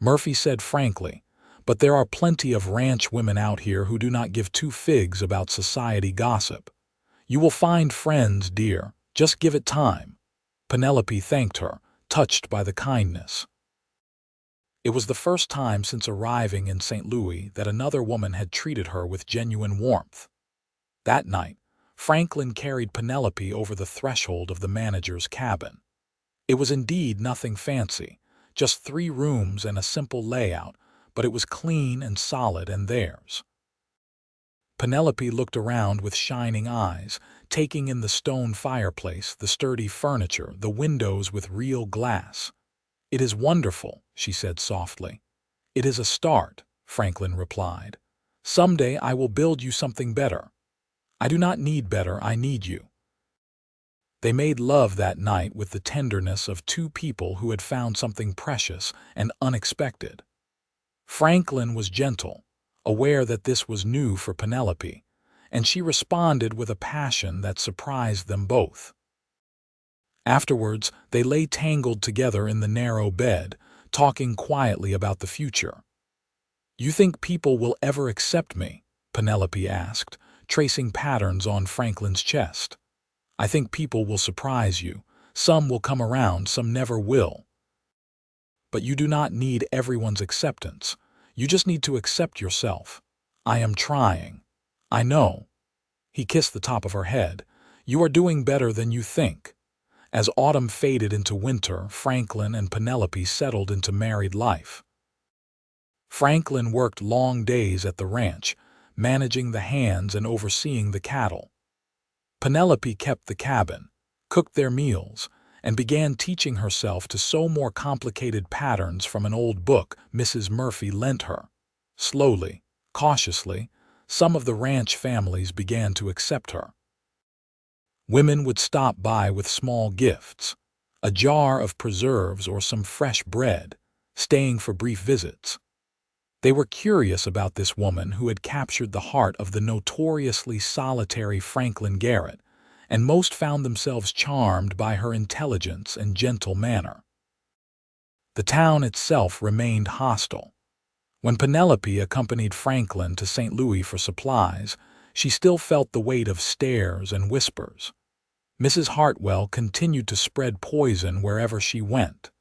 Murphy said frankly, but there are plenty of ranch women out here who do not give two figs about society gossip. You will find friends, dear. Just give it time. Penelope thanked her, touched by the kindness. It was the first time since arriving in St. Louis that another woman had treated her with genuine warmth. That night, Franklin carried Penelope over the threshold of the manager's cabin. It was indeed nothing fancy, just 3 rooms and a simple layout, but it was clean and solid and theirs. Penelope looked around with shining eyes, taking in the stone fireplace, the sturdy furniture, the windows with real glass. "It is wonderful," she said softly. "It is a start," Franklin replied. "Someday I will build you something better." "I do not need better, I need you." They made love that night with the tenderness of 2 people who had found something precious and unexpected. Franklin was gentle, aware that this was new for Penelope, and she responded with a passion that surprised them both. Afterwards, they lay tangled together in the narrow bed, talking quietly about the future. "You think people will ever accept me?" Penelope asked, tracing patterns on Franklin's chest. "I think people will surprise you. Some will come around, some never will. But you do not need everyone's acceptance. You just need to accept yourself. I am trying. I know." He kissed the top of her head. "You are doing better than you think." As autumn faded into winter, Franklin and Penelope settled into married life. Franklin worked long days at the ranch, managing the hands and overseeing the cattle. Penelope kept the cabin, cooked their meals, and began teaching herself to sew more complicated patterns from an old book Mrs. Murphy lent her. Slowly, cautiously, some of the ranch families began to accept her. Women would stop by with small gifts, a jar of preserves or some fresh bread, staying for brief visits. They were curious about this woman who had captured the heart of the notoriously solitary Franklin Garrett, and most found themselves charmed by her intelligence and gentle manner. The town itself remained hostile. When Penelope accompanied Franklin to St. Louis for supplies, she still felt the weight of stares and whispers. Mrs. Hartwell continued to spread poison wherever she went.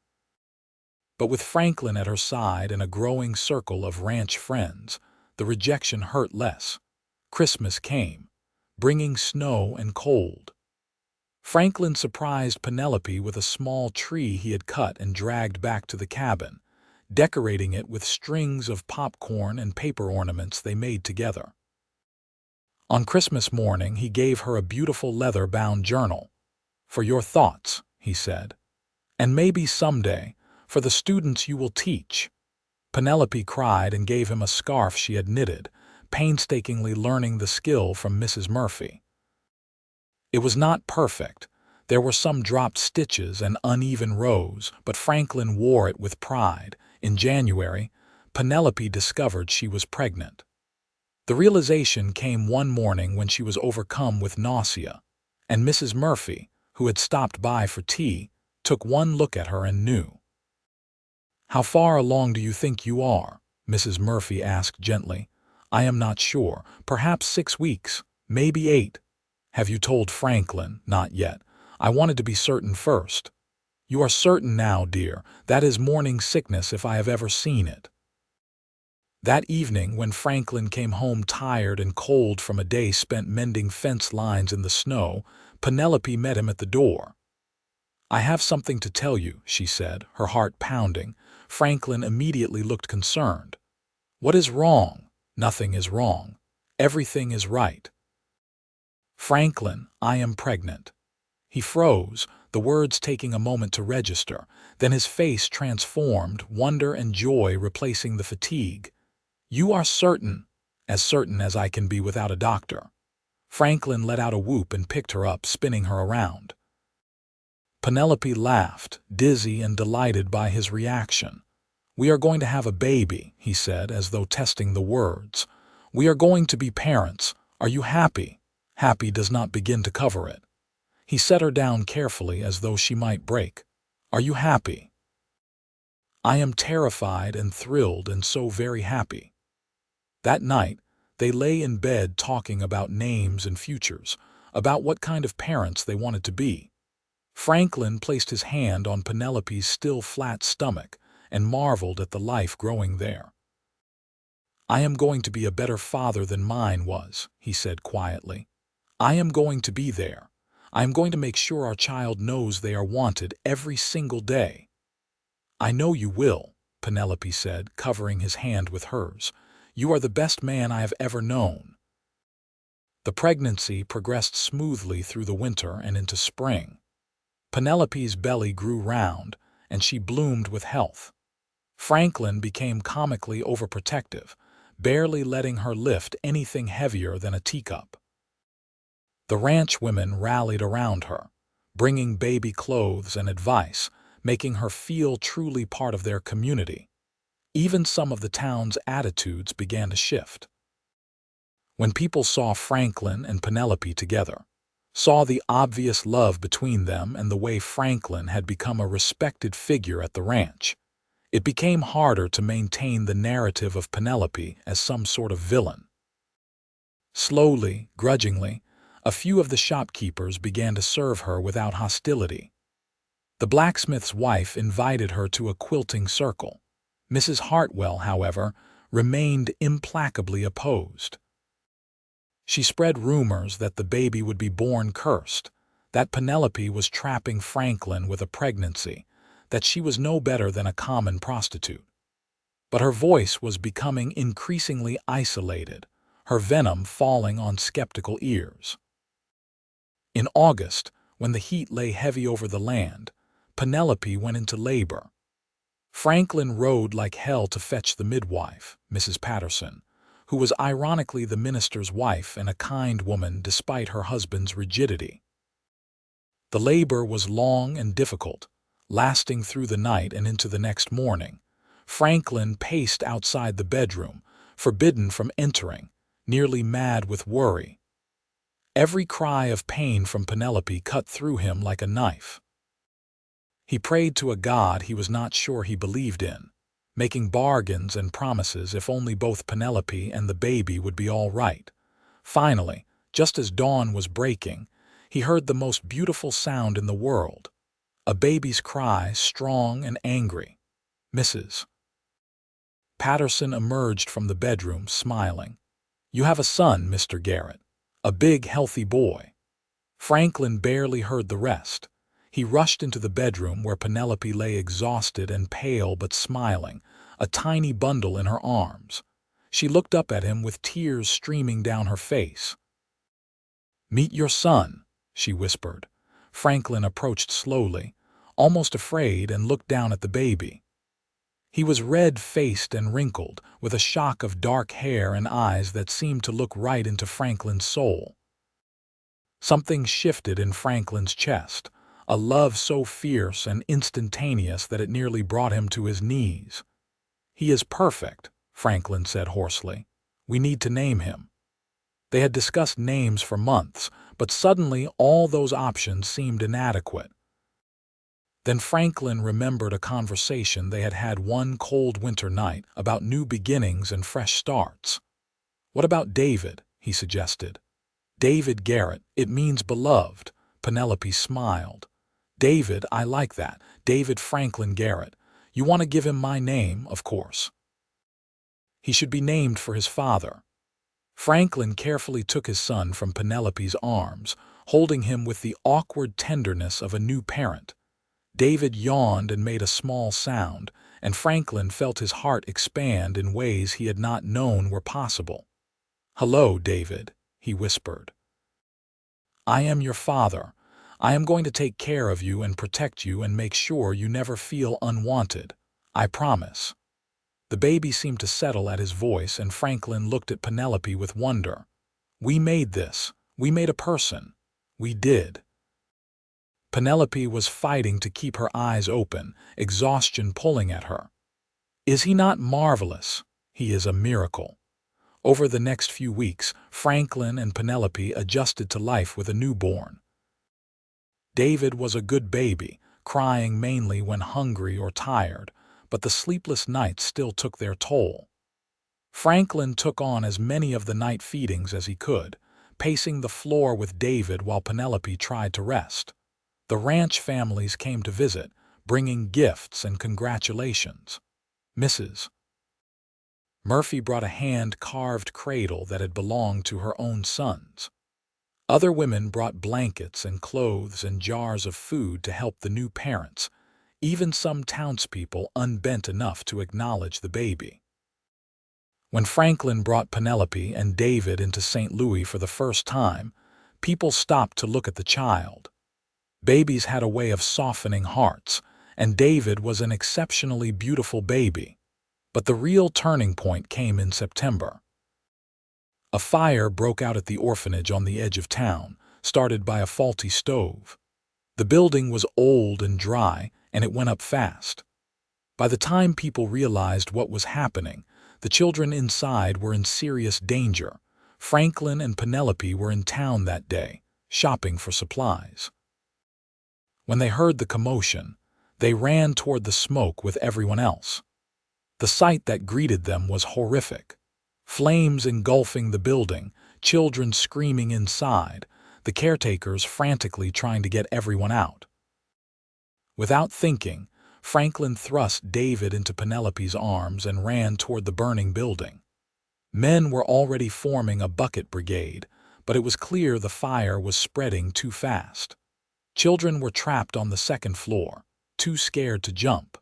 But with Franklin at her side and a growing circle of ranch friends, the rejection hurt less. Christmas came, bringing snow and cold. Franklin surprised Penelope with a small tree he had cut and dragged back to the cabin, decorating it with strings of popcorn and paper ornaments they made together. On Christmas morning, he gave her a beautiful leather-bound journal. "For your thoughts," he said. "And maybe someday, for the students you will teach." Penelope cried and gave him a scarf she had knitted, painstakingly learning the skill from Mrs. Murphy. It was not perfect. There were some dropped stitches and uneven rows, but Franklin wore it with pride. In January, Penelope discovered she was pregnant. The realization came one morning when she was overcome with nausea, and Mrs. Murphy, who had stopped by for tea, took one look at her and knew. "How far along do you think you are?" Mrs. Murphy asked gently. "I am not sure. Perhaps 6 weeks, maybe 8. Have you told Franklin? Not yet. I wanted to be certain first. You are certain now, dear. That is morning sickness if I have ever seen it. That evening, when Franklin came home tired and cold from a day spent mending fence lines in the snow, Penelope met him at the door. I have something to tell you, she said, her heart pounding. Franklin immediately looked concerned. What is wrong? Nothing is wrong. Everything is right. Franklin, I am pregnant. He froze, the words taking a moment to register. Then his face transformed, wonder and joy replacing the fatigue. You are certain as I can be without a doctor. Franklin let out a whoop and picked her up, spinning her around. Penelope laughed, dizzy and delighted by his reaction. We are going to have a baby, he said, as though testing the words. We are going to be parents. Are you happy? Happy does not begin to cover it. He set her down carefully as though she might break. Are you happy? I am terrified and thrilled and so very happy. That night, they lay in bed talking about names and futures, about what kind of parents they wanted to be. Franklin placed his hand on Penelope's still flat stomach and marveled at the life growing there. I am going to be a better father than mine was, he said quietly. I am going to be there. I am going to make sure our child knows they are wanted every single day. I know you will, Penelope said, covering his hand with hers. You are the best man I have ever known. The pregnancy progressed smoothly through the winter and into spring. Penelope's belly grew round, and she bloomed with health. Franklin became comically overprotective, barely letting her lift anything heavier than a teacup. The ranch women rallied around her, bringing baby clothes and advice, making her feel truly part of their community. Even some of the town's attitudes began to shift. When people saw Franklin and Penelope together, saw the obvious love between them and the way Franklin had become a respected figure at the ranch, it became harder to maintain the narrative of Penelope as some sort of villain. Slowly, grudgingly, a few of the shopkeepers began to serve her without hostility. The blacksmith's wife invited her to a quilting circle. Mrs. Hartwell, however, remained implacably opposed. She spread rumors that the baby would be born cursed, that Penelope was trapping Franklin with a pregnancy, that she was no better than a common prostitute. But her voice was becoming increasingly isolated, her venom falling on skeptical ears. In August, when the heat lay heavy over the land, Penelope went into labor. Franklin rode like hell to fetch the midwife, Mrs. Patterson, who was ironically the minister's wife and a kind woman despite her husband's rigidity. The labor was long and difficult, lasting through the night and into the next morning. Franklin paced outside the bedroom, forbidden from entering, nearly mad with worry. Every cry of pain from Penelope cut through him like a knife. He prayed to a God he was not sure he believed in, making bargains and promises if only both Penelope and the baby would be all right. Finally, just as dawn was breaking, he heard the most beautiful sound in the world, a baby's cry, strong and angry. Mrs. Patterson emerged from the bedroom, smiling. You have a son, Mr. Garrett. A big, healthy boy. Franklin barely heard the rest. He rushed into the bedroom where Penelope lay exhausted and pale but smiling, a tiny bundle in her arms. She looked up at him with tears streaming down her face. Meet your son, she whispered. Franklin approached slowly, almost afraid, and looked down at the baby. He was red-faced and wrinkled, with a shock of dark hair and eyes that seemed to look right into Franklin's soul. Something shifted in Franklin's chest, a love so fierce and instantaneous that it nearly brought him to his knees. He is perfect, Franklin said hoarsely. We need to name him. They had discussed names for months, but suddenly all those options seemed inadequate. Then Franklin remembered a conversation they had had one cold winter night about new beginnings and fresh starts. What about David? He suggested. David Garrett, it means beloved. Penelope smiled. David, I like that. David Franklin Garrett. You want to give him my name, of course. He should be named for his father. Franklin carefully took his son from Penelope's arms, holding him with the awkward tenderness of a new parent. David yawned and made a small sound, and Franklin felt his heart expand in ways he had not known were possible. "Hello, David," he whispered. "I am your father. I am going to take care of you and protect you and make sure you never feel unwanted. I promise." The baby seemed to settle at his voice, and Franklin looked at Penelope with wonder. "We made this. We made a person. We did." Penelope was fighting to keep her eyes open, exhaustion pulling at her. "Is he not marvelous? He is a miracle." Over the next few weeks, Franklin and Penelope adjusted to life with a newborn. David was a good baby, crying mainly when hungry or tired, but the sleepless nights still took their toll. Franklin took on as many of the night feedings as he could, pacing the floor with David while Penelope tried to rest. The ranch families came to visit, bringing gifts and congratulations. Mrs. Murphy brought a hand-carved cradle that had belonged to her own sons. Other women brought blankets and clothes and jars of food to help the new parents, even some townspeople unbent enough to acknowledge the baby. When Franklin brought Penelope and David into St. Louis for the first time, people stopped to look at the child. Babies had a way of softening hearts, and David was an exceptionally beautiful baby. But the real turning point came in September. A fire broke out at the orphanage on the edge of town, started by a faulty stove. The building was old and dry, and it went up fast. By the time people realized what was happening, the children inside were in serious danger. Franklin and Penelope were in town that day, shopping for supplies. When they heard the commotion, they ran toward the smoke with everyone else. The sight that greeted them was horrific. Flames engulfing the building, children screaming inside, the caretakers frantically trying to get everyone out. Without thinking, Franklin thrust David into Penelope's arms and ran toward the burning building. Men were already forming a bucket brigade, but it was clear the fire was spreading too fast. Children were trapped on the second floor, too scared to jump.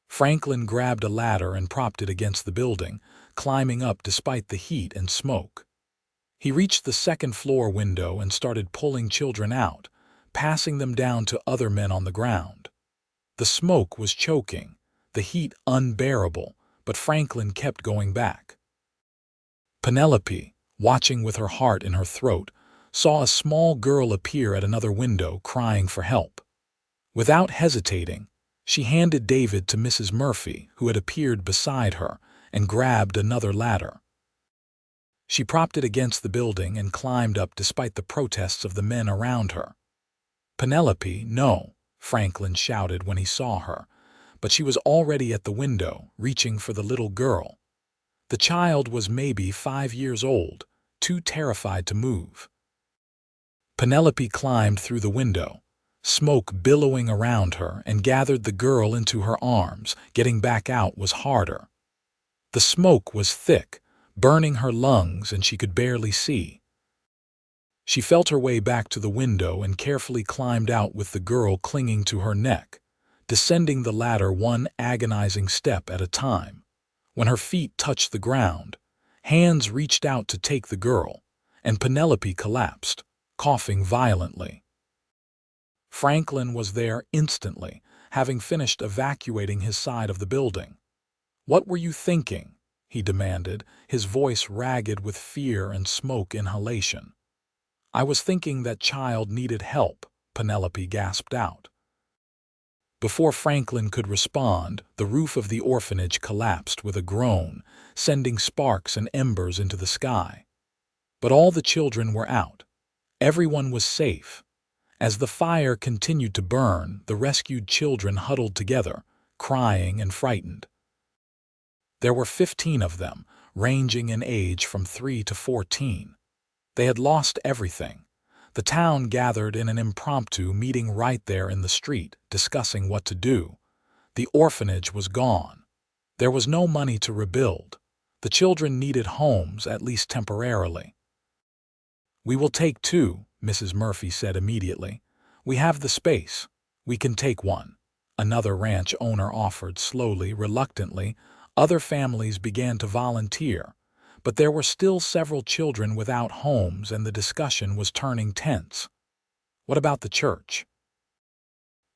Franklin grabbed a ladder and propped it against the building, climbing up despite the heat and smoke. He reached the second-floor window and started pulling children out, passing them down to other men on the ground. The smoke was choking, the heat unbearable, but Franklin kept going back. Penelope, watching with her heart in her throat, saw a small girl appear at another window crying for help. Without hesitating, she handed David to Mrs. Murphy, who had appeared beside her, and grabbed another ladder. She propped it against the building and climbed up despite the protests of the men around her. "Penelope, no," Franklin shouted when he saw her, but she was already at the window, reaching for the little girl. The child was maybe 5 years old, too terrified to move. Penelope climbed through the window, smoke billowing around her, and gathered the girl into her arms. Getting back out was harder. The smoke was thick, burning her lungs, and she could barely see. She felt her way back to the window and carefully climbed out with the girl clinging to her neck, descending the ladder one agonizing step at a time. When her feet touched the ground, hands reached out to take the girl, and Penelope collapsed, coughing violently. Franklin was there instantly, having finished evacuating his side of the building. "What were you thinking?" he demanded, his voice ragged with fear and smoke inhalation. "I was thinking that child needed help," Penelope gasped out. Before Franklin could respond, the roof of the orphanage collapsed with a groan, sending sparks and embers into the sky. But all the children were out. Everyone was safe. As the fire continued to burn, the rescued children huddled together, crying and frightened. There were 15 of them, ranging in age from 3 to 14. They had lost everything. The town gathered in an impromptu meeting right there in the street, discussing what to do. The orphanage was gone. There was no money to rebuild. The children needed homes, at least temporarily. "We will take two," Mrs. Murphy said immediately. "We have the space. We can take one." Another ranch owner offered, slowly, reluctantly. Other families began to volunteer. But there were still several children without homes, and the discussion was turning tense. "What about the church?"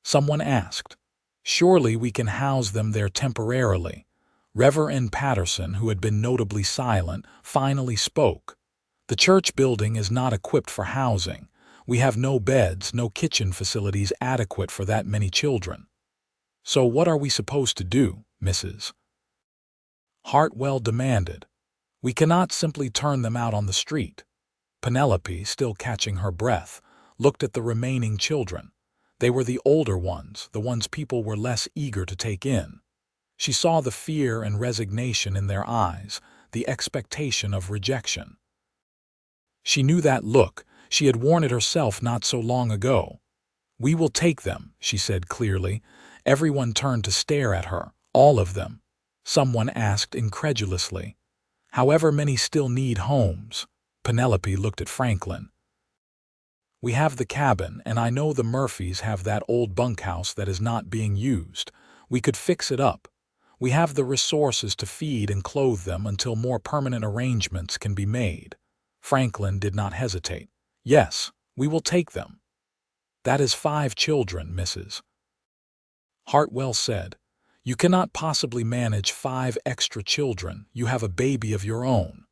someone asked. "Surely we can house them there temporarily." Reverend Patterson, who had been notably silent, finally spoke. "The church building is not equipped for housing. We have no beds, no kitchen facilities adequate for that many children." "So what are we supposed to do?" Mrs. Hartwell demanded. "We cannot simply turn them out on the street." Penelope, still catching her breath, looked at the remaining children. They were the older ones, the ones people were less eager to take in. She saw the fear and resignation in their eyes, the expectation of rejection. She knew that look. She had worn it herself not so long ago. "We will take them," she said clearly. Everyone turned to stare at her, all of them. Someone asked incredulously, "However many still need homes?" Penelope looked at Franklin. "We have the cabin, and I know the Murphys have that old bunkhouse that is not being used. We could fix it up. We have the resources to feed and clothe them until more permanent arrangements can be made." Franklin did not hesitate. "Yes, we will take them." "That is 5 children," Mrs. Hartwell said. "You cannot possibly manage 5 extra children. You have a baby of your own."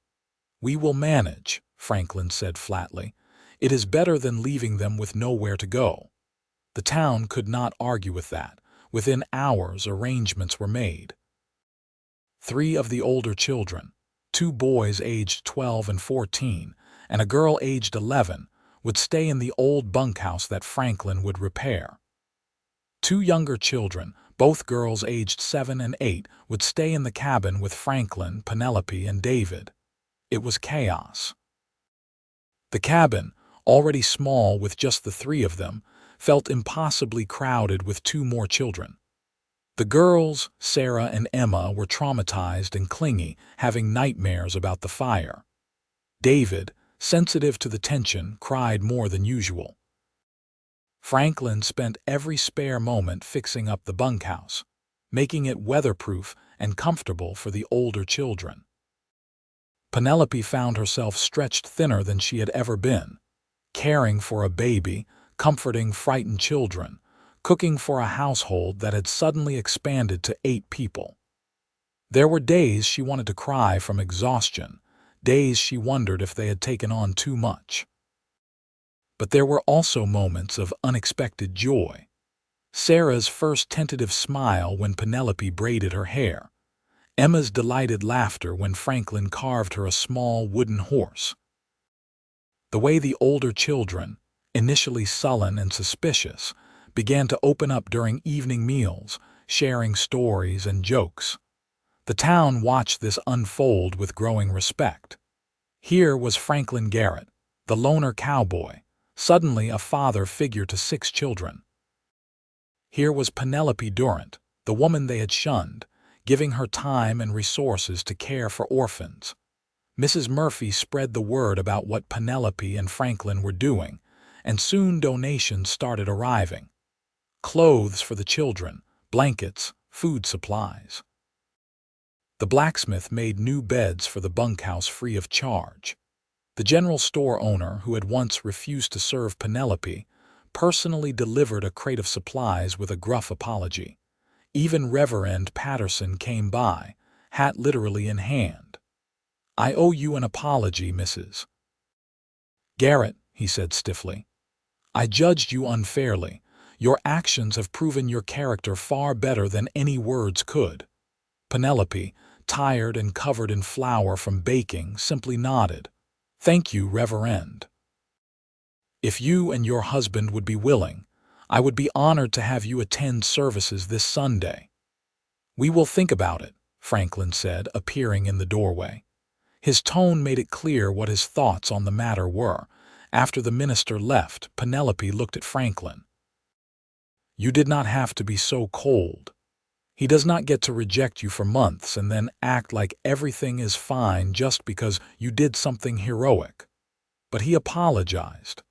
"We will manage," Franklin said flatly. "It is better than leaving them with nowhere to go." The town could not argue with that. Within hours, arrangements were made. 3 of the older children, 2 boys aged 12 and 14, and a girl aged 11, would stay in the old bunkhouse that Franklin would repair. 2 younger children, both girls aged 7 and 8, would stay in the cabin with Franklin, Penelope, and David. It was chaos. The cabin, already small with just the 3 of them, felt impossibly crowded with 2 more children. The girls, Sarah and Emma, were traumatized and clingy, having nightmares about the fire. David, sensitive to the tension, cried more than usual. Franklin spent every spare moment fixing up the bunkhouse, making it weatherproof and comfortable for the older children. Penelope found herself stretched thinner than she had ever been, caring for a baby, comforting frightened children, cooking for a household that had suddenly expanded to 8 people. There were days she wanted to cry from exhaustion, days she wondered if they had taken on too much. But there were also moments of unexpected joy. Sarah's first tentative smile when Penelope braided her hair. Emma's delighted laughter when Franklin carved her a small wooden horse. The way the older children, initially sullen and suspicious, began to open up during evening meals, sharing stories and jokes. The town watched this unfold with growing respect. Here was Franklin Garrett, the loner cowboy, suddenly a father figure to 6 children. Here was Penelope Durant, the woman they had shunned, giving her time and resources to care for orphans. Mrs. Murphy spread the word about what Penelope and Franklin were doing, and soon donations started arriving. Clothes for the children, blankets, food supplies. The blacksmith made new beds for the bunkhouse free of charge. The general store owner, who had once refused to serve Penelope, personally delivered a crate of supplies with a gruff apology. Even Reverend Patterson came by, hat literally in hand. "I owe you an apology, Mrs. Garrett," he said stiffly. "I judged you unfairly. Your actions have proven your character far better than any words could." Penelope, tired and covered in flour from baking, simply nodded. "Thank you, Reverend. If you and your husband would be willing, I would be honored to have you attend services this Sunday." "We will think about it," Franklin said, appearing in the doorway. His tone made it clear what his thoughts on the matter were. After the minister left, Penelope looked at Franklin. "You did not have to be so cold. He does not get to reject you for months and then act like everything is fine just because you did something heroic. But he apologized.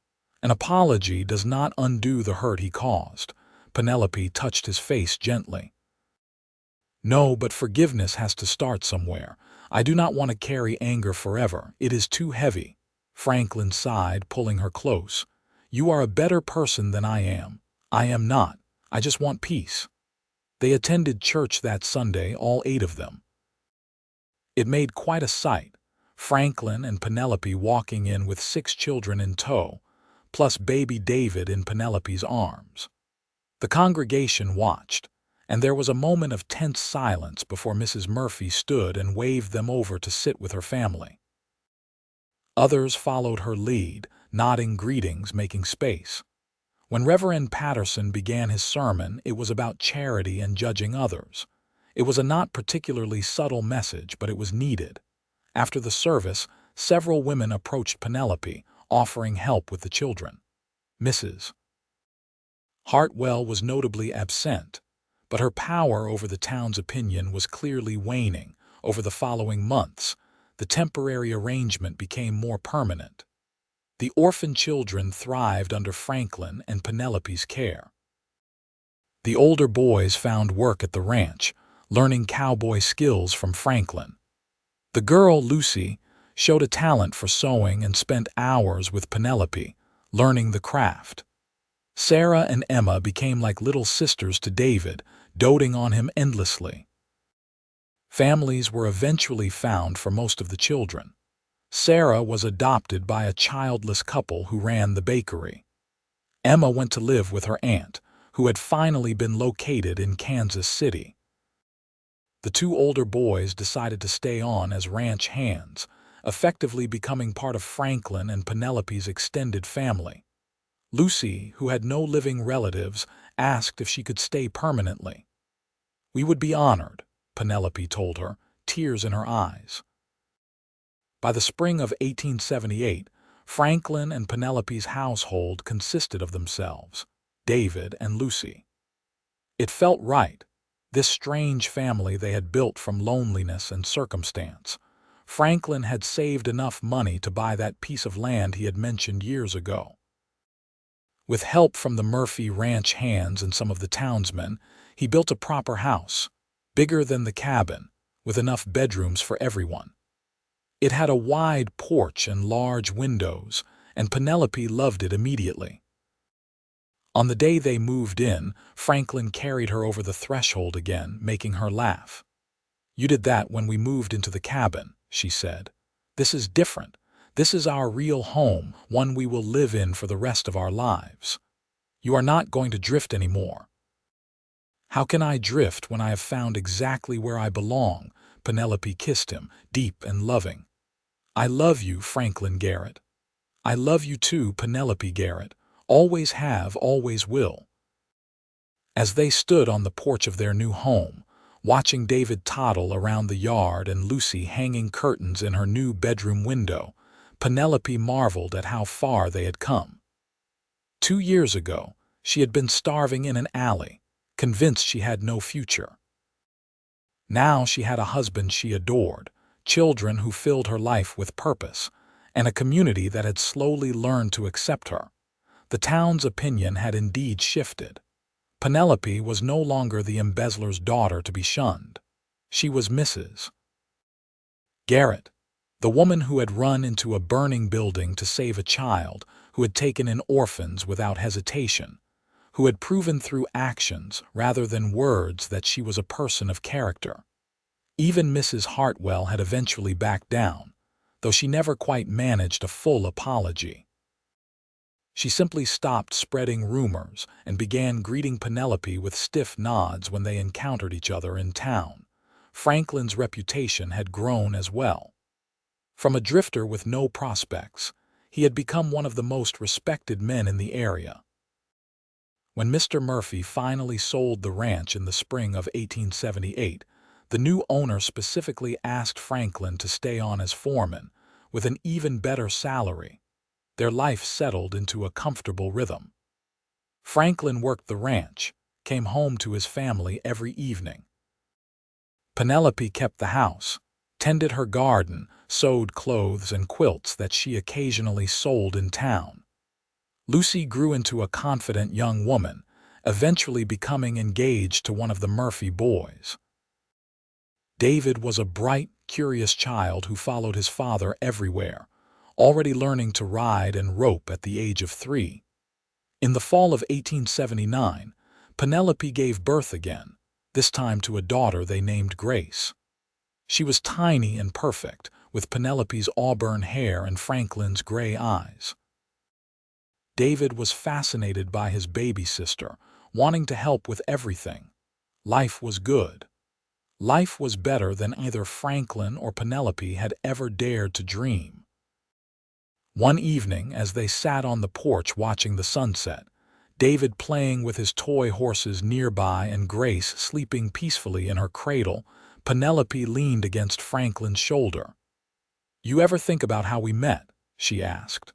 An apology does not undo the hurt he caused." Penelope touched his face gently. "No, but forgiveness has to start somewhere. I do not want to carry anger forever. It is too heavy." Franklin sighed, pulling her close. "You are a better person than I am." "I am not. I just want peace." They attended church that Sunday, all 8 of them. It made quite a sight. Franklin and Penelope walking in with 6 children in tow, plus baby David in Penelope's arms. The congregation watched, and there was a moment of tense silence before Mrs. Murphy stood and waved them over to sit with her family. Others followed her lead, nodding greetings, making space. When Reverend Patterson began his sermon, it was about charity and judging others. It was a not particularly subtle message, but it was needed. After the service, several women approached Penelope, offering help with the children. Mrs. Hartwell was notably absent, but her power over the town's opinion was clearly waning. Over the following months, the temporary arrangement became more permanent. The orphan children thrived under Franklin and Penelope's care. The older boys found work at the ranch, learning cowboy skills from Franklin. The girl, Lucy, showed a talent for sewing and spent hours with Penelope, learning the craft. Sarah and Emma became like little sisters to David, doting on him endlessly. Families were eventually found for most of the children. Sarah was adopted by a childless couple who ran the bakery. Emma went to live with her aunt, who had finally been located in Kansas City. The 2 older boys decided to stay on as ranch hands, effectively becoming part of Franklin and Penelope's extended family. Lucy, who had no living relatives, asked if she could stay permanently. "We would be honored," Penelope told her, tears in her eyes. By the spring of 1878, Franklin and Penelope's household consisted of themselves, David and Lucy. It felt right, this strange family they had built from loneliness and circumstance. Franklin had saved enough money to buy that piece of land he had mentioned years ago. With help from the Murphy ranch hands and some of the townsmen, he built a proper house, bigger than the cabin, with enough bedrooms for everyone. It had a wide porch and large windows, and Penelope loved it immediately. On the day they moved in, Franklin carried her over the threshold again, making her laugh. "You did that when we moved into the cabin," she said. "This is different. This is our real home, one we will live in for the rest of our lives. You are not going to drift anymore." "How can I drift when I have found exactly where I belong?" Penelope kissed him, deep and loving. "I love you, Franklin Garrett. I love you too, Penelope Garrett. Always have, always will." As they stood on the porch of their new home, watching David toddle around the yard and Lucy hanging curtains in her new bedroom window, Penelope marveled at how far they had come. 2 years ago, she had been starving in an alley, convinced she had no future. Now she had a husband she adored, children who filled her life with purpose, and a community that had slowly learned to accept her. The town's opinion had indeed shifted. Penelope was no longer the embezzler's daughter to be shunned. She was Mrs. Garrett, the woman who had run into a burning building to save a child, who had taken in orphans without hesitation, who had proven through actions rather than words that she was a person of character. Even Mrs. Hartwell had eventually backed down, though she never quite managed a full apology. She simply stopped spreading rumors and began greeting Penelope with stiff nods when they encountered each other in town. Franklin's reputation had grown as well. From a drifter with no prospects, he had become one of the most respected men in the area. When Mr. Murphy finally sold the ranch in the spring of 1878, The new owner specifically asked Franklin to stay on as foreman, with an even better salary. Their life settled into a comfortable rhythm. Franklin worked the ranch, came home to his family every evening. Penelope kept the house, tended her garden, sewed clothes and quilts that she occasionally sold in town. Lucy grew into a confident young woman, eventually becoming engaged to one of the Murphy boys. David was a bright, curious child who followed his father everywhere, already learning to ride and rope at the age of 3. In the fall of 1879, Penelope gave birth again, this time to a daughter they named Grace. She was tiny and perfect, with Penelope's auburn hair and Franklin's gray eyes. David was fascinated by his baby sister, wanting to help with everything. Life was good. Life was better than either Franklin or Penelope had ever dared to dream. One evening, as they sat on the porch watching the sunset, David playing with his toy horses nearby and Grace sleeping peacefully in her cradle, Penelope leaned against Franklin's shoulder. "You ever think about how we met?" she asked.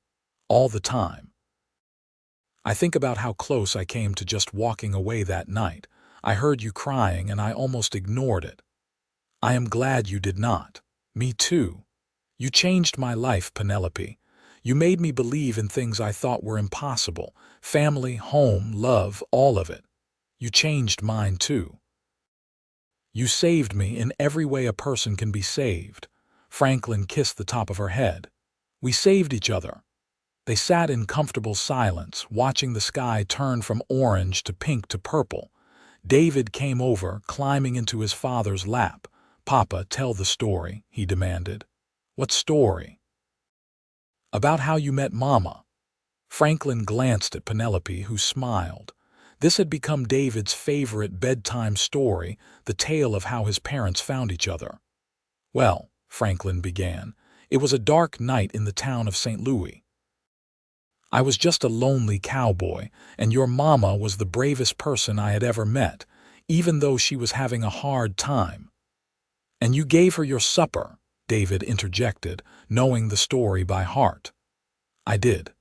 "All the time. I think about how close I came to just walking away that night. I heard you crying and I almost ignored it. I am glad you did not. Me too. You changed my life, Penelope. You made me believe in things I thought were impossible. Family, home, love, all of it. You changed mine too. You saved me in every way a person can be saved." Franklin kissed the top of her head. "We saved each other." They sat in comfortable silence, watching the sky turn from orange to pink to purple. David came over, climbing into his father's lap. "Papa, tell the story," he demanded. "What story?" "About how you met Mama." Franklin glanced at Penelope, who smiled. This had become David's favorite bedtime story, the tale of how his parents found each other. "Well," Franklin began, "it was a dark night in the town of St. Louis. I was just a lonely cowboy, and your mama was the bravest person I had ever met, even though she was having a hard time. And you gave her your supper," David interjected, knowing the story by heart. "I did.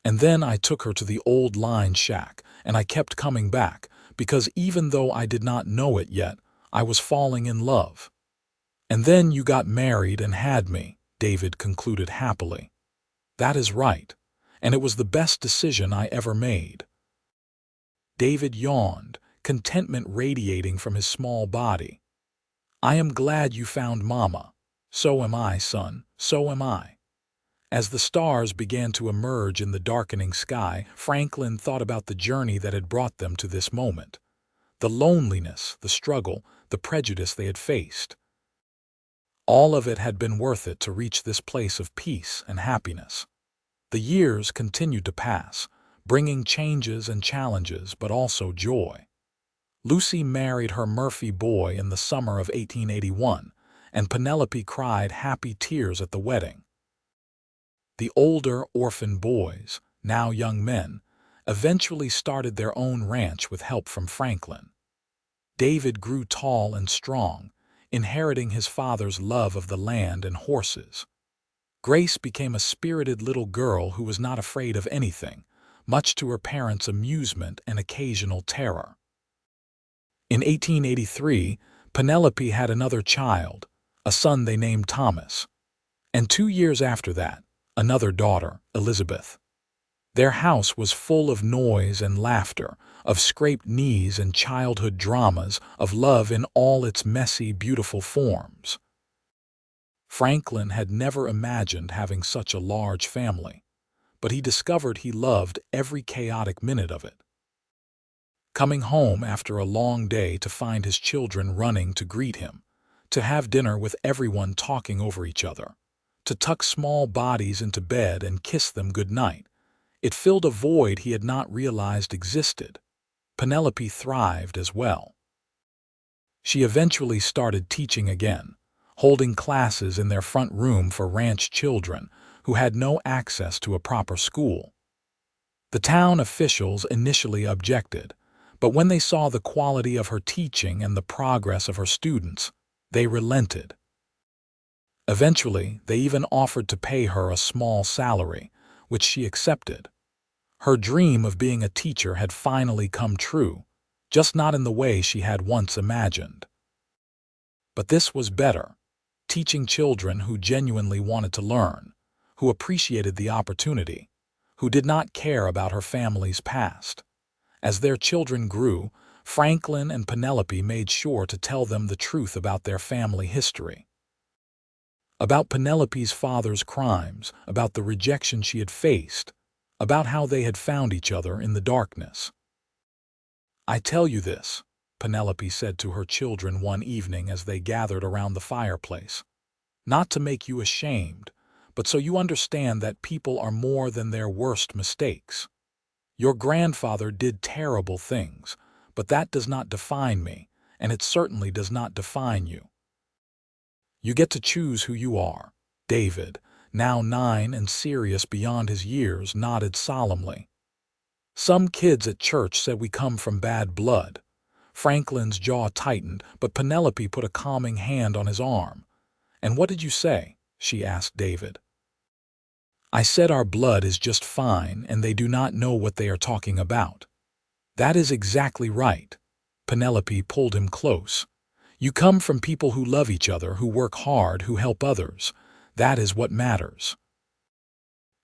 And then I took her to the old line shack, and I kept coming back, because even though I did not know it yet, I was falling in love. And then you got married and had me," David concluded happily. "That is right. And it was the best decision I ever made." David yawned, contentment radiating from his small body. "I am glad you found Mama. So am I, son, so am I." As the stars began to emerge in the darkening sky, Franklin thought about the journey that had brought them to this moment. The loneliness, the struggle, the prejudice they had faced. All of it had been worth it to reach this place of peace and happiness. The years continued to pass, bringing changes and challenges, but also joy. Lucy married her Murphy boy in the summer of 1881, and Penelope cried happy tears at the wedding. The older orphan boys, now young men, eventually started their own ranch with help from Franklin. David grew tall and strong, inheriting his father's love of the land and horses. Grace became a spirited little girl who was not afraid of anything, much to her parents' amusement and occasional terror. In 1883, Penelope had another child, a son they named Thomas, and 2 years after that, another daughter, Elizabeth. Their house was full of noise and laughter, of scraped knees and childhood dramas, of love in all its messy, beautiful forms. Franklin had never imagined having such a large family, but he discovered he loved every chaotic minute of it. Coming home after a long day to find his children running to greet him, to have dinner with everyone talking over each other, to tuck small bodies into bed and kiss them good night, it filled a void he had not realized existed. Penelope thrived as well. She eventually started teaching again, holding classes in their front room for ranch children who had no access to a proper school. The town officials initially objected, But when they saw the quality of her teaching and the progress of her students, they relented. Eventually, they even offered to pay her a small salary, which she accepted. Her dream of being a teacher had finally come true, just not in the way she had once imagined. But this was better, teaching children who genuinely wanted to learn, who appreciated the opportunity, who did not care about her family's past. As their children grew, Franklin and Penelope made sure to tell them the truth about their family history. About Penelope's father's crimes, about the rejection she had faced, about how they had found each other in the darkness. "I tell you this," Penelope said to her children one evening as they gathered around the fireplace, "not to make you ashamed, but so you understand that people are more than their worst mistakes. Your grandfather did terrible things, but that does not define me, and it certainly does not define you. You get to choose who you are." David, now 9 and serious beyond his years, nodded solemnly. "Some kids at church said we come from bad blood." Franklin's jaw tightened, but Penelope put a calming hand on his arm. "And what did you say?" she asked David. "I said our blood is just fine and they do not know what they are talking about." "That is exactly right." Penelope pulled him close. "You come from people who love each other, who work hard, who help others. That is what matters."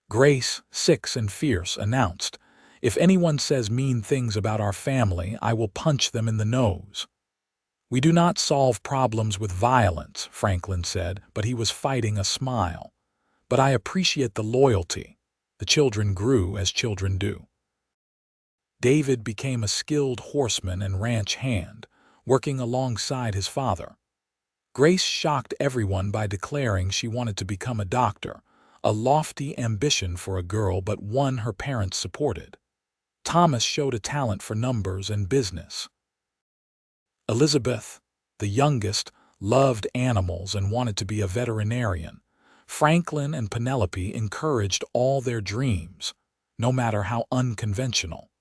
Grace, 6 and fierce, announced, "If anyone says mean things about our family, I will punch them in the nose." "We do not solve problems with violence," Franklin said, but he was fighting a smile. "But I appreciate the loyalty." The children grew as children do. David became a skilled horseman and ranch hand, working alongside his father. Grace shocked everyone by declaring she wanted to become a doctor, a lofty ambition for a girl but one her parents supported. Thomas showed a talent for numbers and business. Elizabeth, the youngest, loved animals and wanted to be a veterinarian. Franklin and Penelope encouraged all their dreams, no matter how unconventional.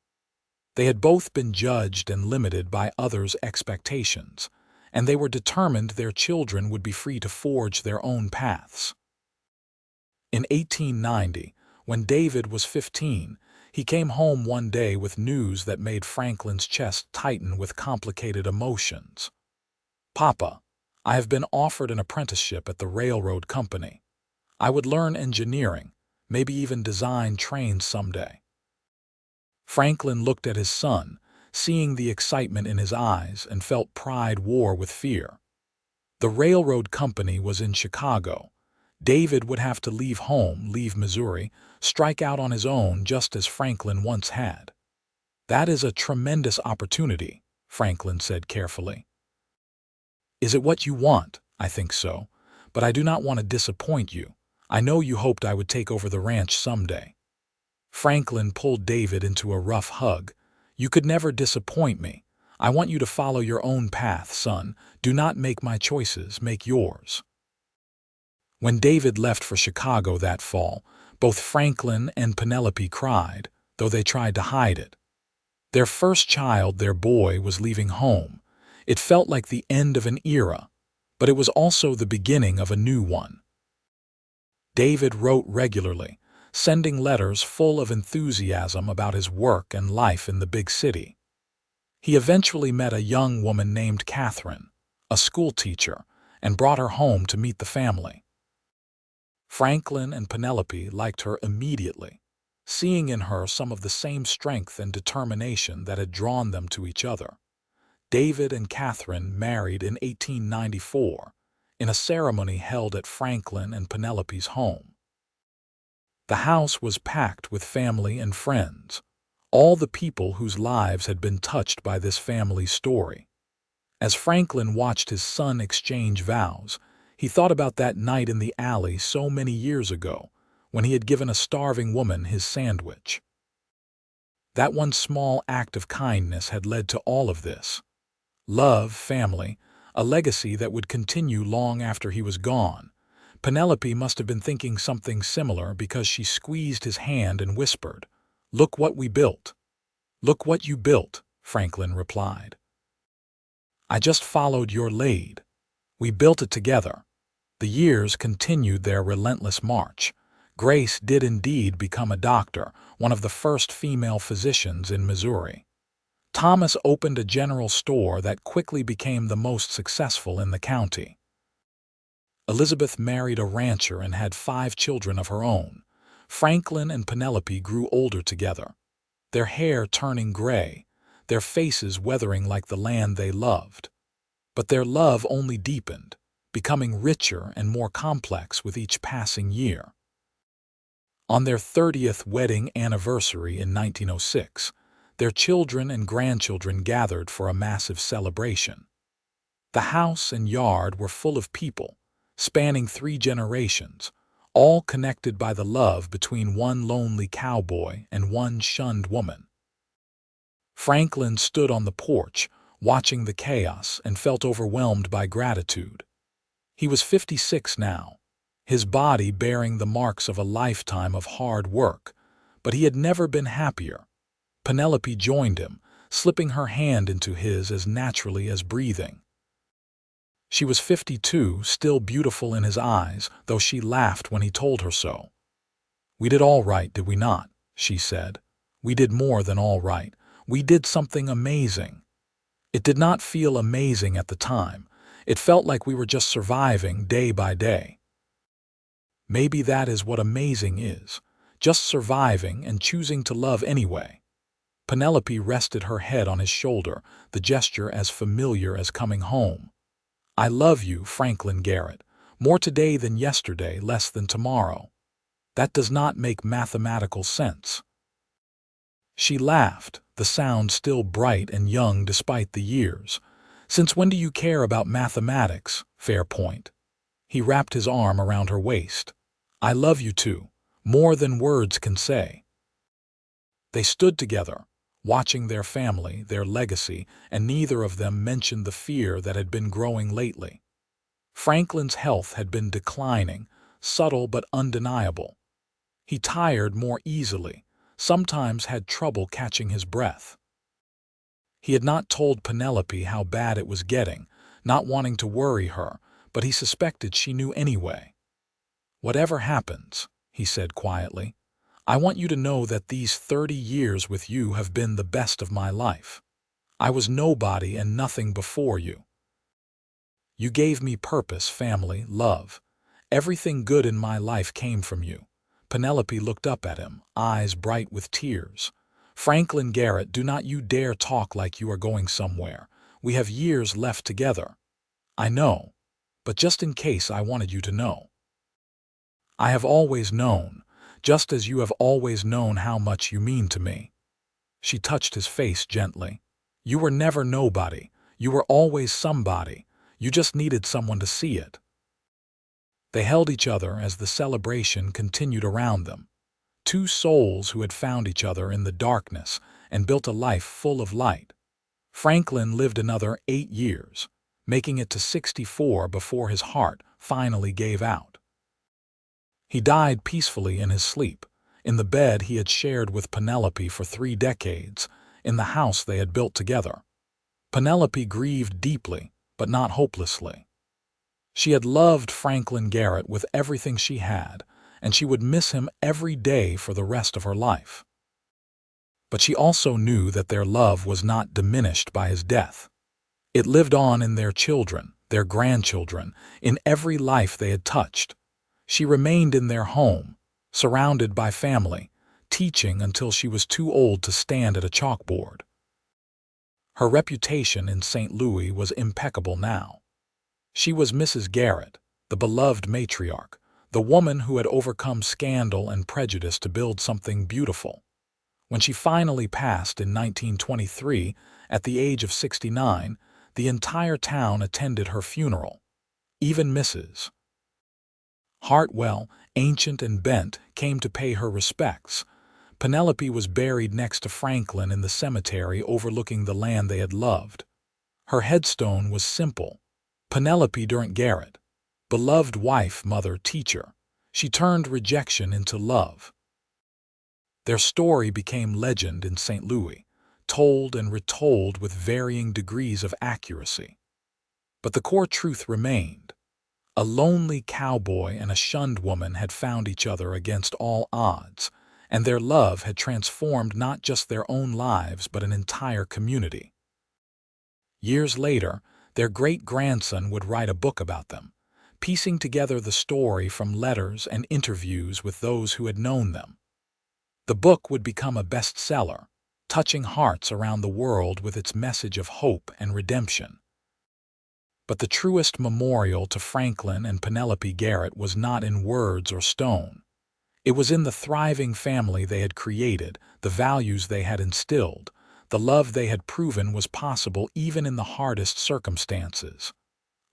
They had both been judged and limited by others' expectations, and they were determined their children would be free to forge their own paths. In 1890, when David was 15, he came home one day with news that made Franklin's chest tighten with complicated emotions. "Papa, I have been offered an apprenticeship at the railroad company. I would learn engineering, maybe even design trains someday." Franklin looked at his son, seeing the excitement in his eyes, and felt pride war with fear. The railroad company was in Chicago. David would have to leave home, leave Missouri, strike out on his own just as Franklin once had. "That is a tremendous opportunity," Franklin said carefully. "Is it what you want?" "I think so, but I do not want to disappoint you. I know you hoped I would take over the ranch someday." Franklin pulled David into a rough hug. "You could never disappoint me. I want you to follow your own path, son. Do not make my choices, make yours." When David left for Chicago that fall, both Franklin and Penelope cried, though they tried to hide it. Their first child, their boy, was leaving home. It felt like the end of an era, but it was also the beginning of a new one. David wrote regularly, sending letters full of enthusiasm about his work and life in the big city. He eventually met a young woman named Catherine, a schoolteacher, and brought her home to meet the family. Franklin and Penelope liked her immediately, seeing in her some of the same strength and determination that had drawn them to each other. David and Catherine married in 1894, in a ceremony held at Franklin and Penelope's home. The house was packed with family and friends, all the people whose lives had been touched by this family story. As Franklin watched his son exchange vows, he thought about that night in the alley so many years ago, when he had given a starving woman his sandwich. That one small act of kindness had led to all of this. Love, family, a legacy that would continue long after he was gone. Penelope must have been thinking something similar because she squeezed his hand and whispered, "Look what we built. Look what you built." Franklin replied. I just followed your lead. We built it together. The years continued their relentless march. Grace did indeed become a doctor, one of the first female physicians in Missouri. Thomas opened a general store that quickly became the most successful in the county. Elizabeth married a rancher and had 5 children of her own. Franklin and Penelope grew older together, their hair turning gray, their faces weathering like the land they loved. But their love only deepened, becoming richer and more complex with each passing year. On their 30th wedding anniversary in 1906, their children and grandchildren gathered for a massive celebration. The house and yard were full of people, spanning 3 generations, all connected by the love between one lonely cowboy and one shunned woman. Franklin stood on the porch, watching the chaos, and felt overwhelmed by gratitude. He was 56 now, his body bearing the marks of a lifetime of hard work, but he had never been happier. Penelope joined him, slipping her hand into his as naturally as breathing. She was 52, still beautiful in his eyes, though she laughed when he told her so. "We did all right, did we not?" she said. "We did more than all right. We did something amazing." It did not feel amazing at the time. It felt like we were just surviving day by day. Maybe that is what amazing is, just surviving and choosing to love anyway. Penelope rested her head on his shoulder, the gesture as familiar as coming home. "I love you, Franklin Garrett, more today than yesterday, less than tomorrow. That does not make mathematical sense." She laughed, the sound still bright and young despite the years. "Since when do you care about mathematics, fair point?" He wrapped his arm around her waist. "I love you too, more than words can say." They stood together, watching their family, their legacy, and neither of them mentioned the fear that had been growing lately. Franklin's health had been declining, subtle but undeniable. He tired more easily, sometimes had trouble catching his breath. He had not told Penelope how bad it was getting, not wanting to worry her, but he suspected she knew anyway. "Whatever happens," he said quietly, "I want you to know that these 30 years with you have been the best of my life. I was nobody and nothing before you. You gave me purpose, family, love. Everything good in my life came from you." Penelope looked up at him, eyes bright with tears. "Franklin Garrett, do not you dare talk like you are going somewhere. We have years left together." "I know, but just in case I wanted you to know. I have always known, just as you have always known how much you mean to me." She touched his face gently. "You were never nobody. You were always somebody. You just needed someone to see it." They held each other as the celebration continued around them. 2 souls who had found each other in the darkness and built a life full of light. Franklin lived another 8 years, making it to 64 before his heart finally gave out. He died peacefully in his sleep, in the bed he had shared with Penelope for 3 decades, in the house they had built together. Penelope grieved deeply, but not hopelessly. She had loved Franklin Garrett with everything she had, and she would miss him every day for the rest of her life. But she also knew that their love was not diminished by his death. It lived on in their children, their grandchildren, in every life they had touched. She remained in their home, surrounded by family, teaching until she was too old to stand at a chalkboard. Her reputation in St. Louis was impeccable now. She was Mrs. Garrett, the beloved matriarch, the woman who had overcome scandal and prejudice to build something beautiful. When she finally passed in 1923, at the age of 69, the entire town attended her funeral. Even Mrs. Hartwell, ancient and bent, came to pay her respects. Penelope was buried next to Franklin in the cemetery overlooking the land they had loved. Her headstone was simple: Penelope Durant Garrett, beloved wife, mother, teacher. She turned rejection into love. Their story became legend in St. Louis, told and retold with varying degrees of accuracy. But the core truth remained. A lonely cowboy and a shunned woman had found each other against all odds, and their love had transformed not just their own lives but an entire community. Years later, their great-grandson would write a book about them, piecing together the story from letters and interviews with those who had known them. The book would become a bestseller, touching hearts around the world with its message of hope and redemption. But the truest memorial to Franklin and Penelope Garrett was not in words or stone. It was in the thriving family they had created, the values they had instilled, the love they had proven was possible even in the hardest circumstances.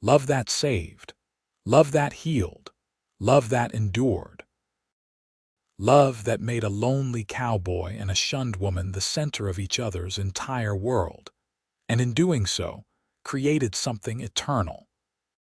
Love that saved, love that healed, love that endured. Love that made a lonely cowboy and a shunned woman the center of each other's entire world, and in doing so, created something eternal.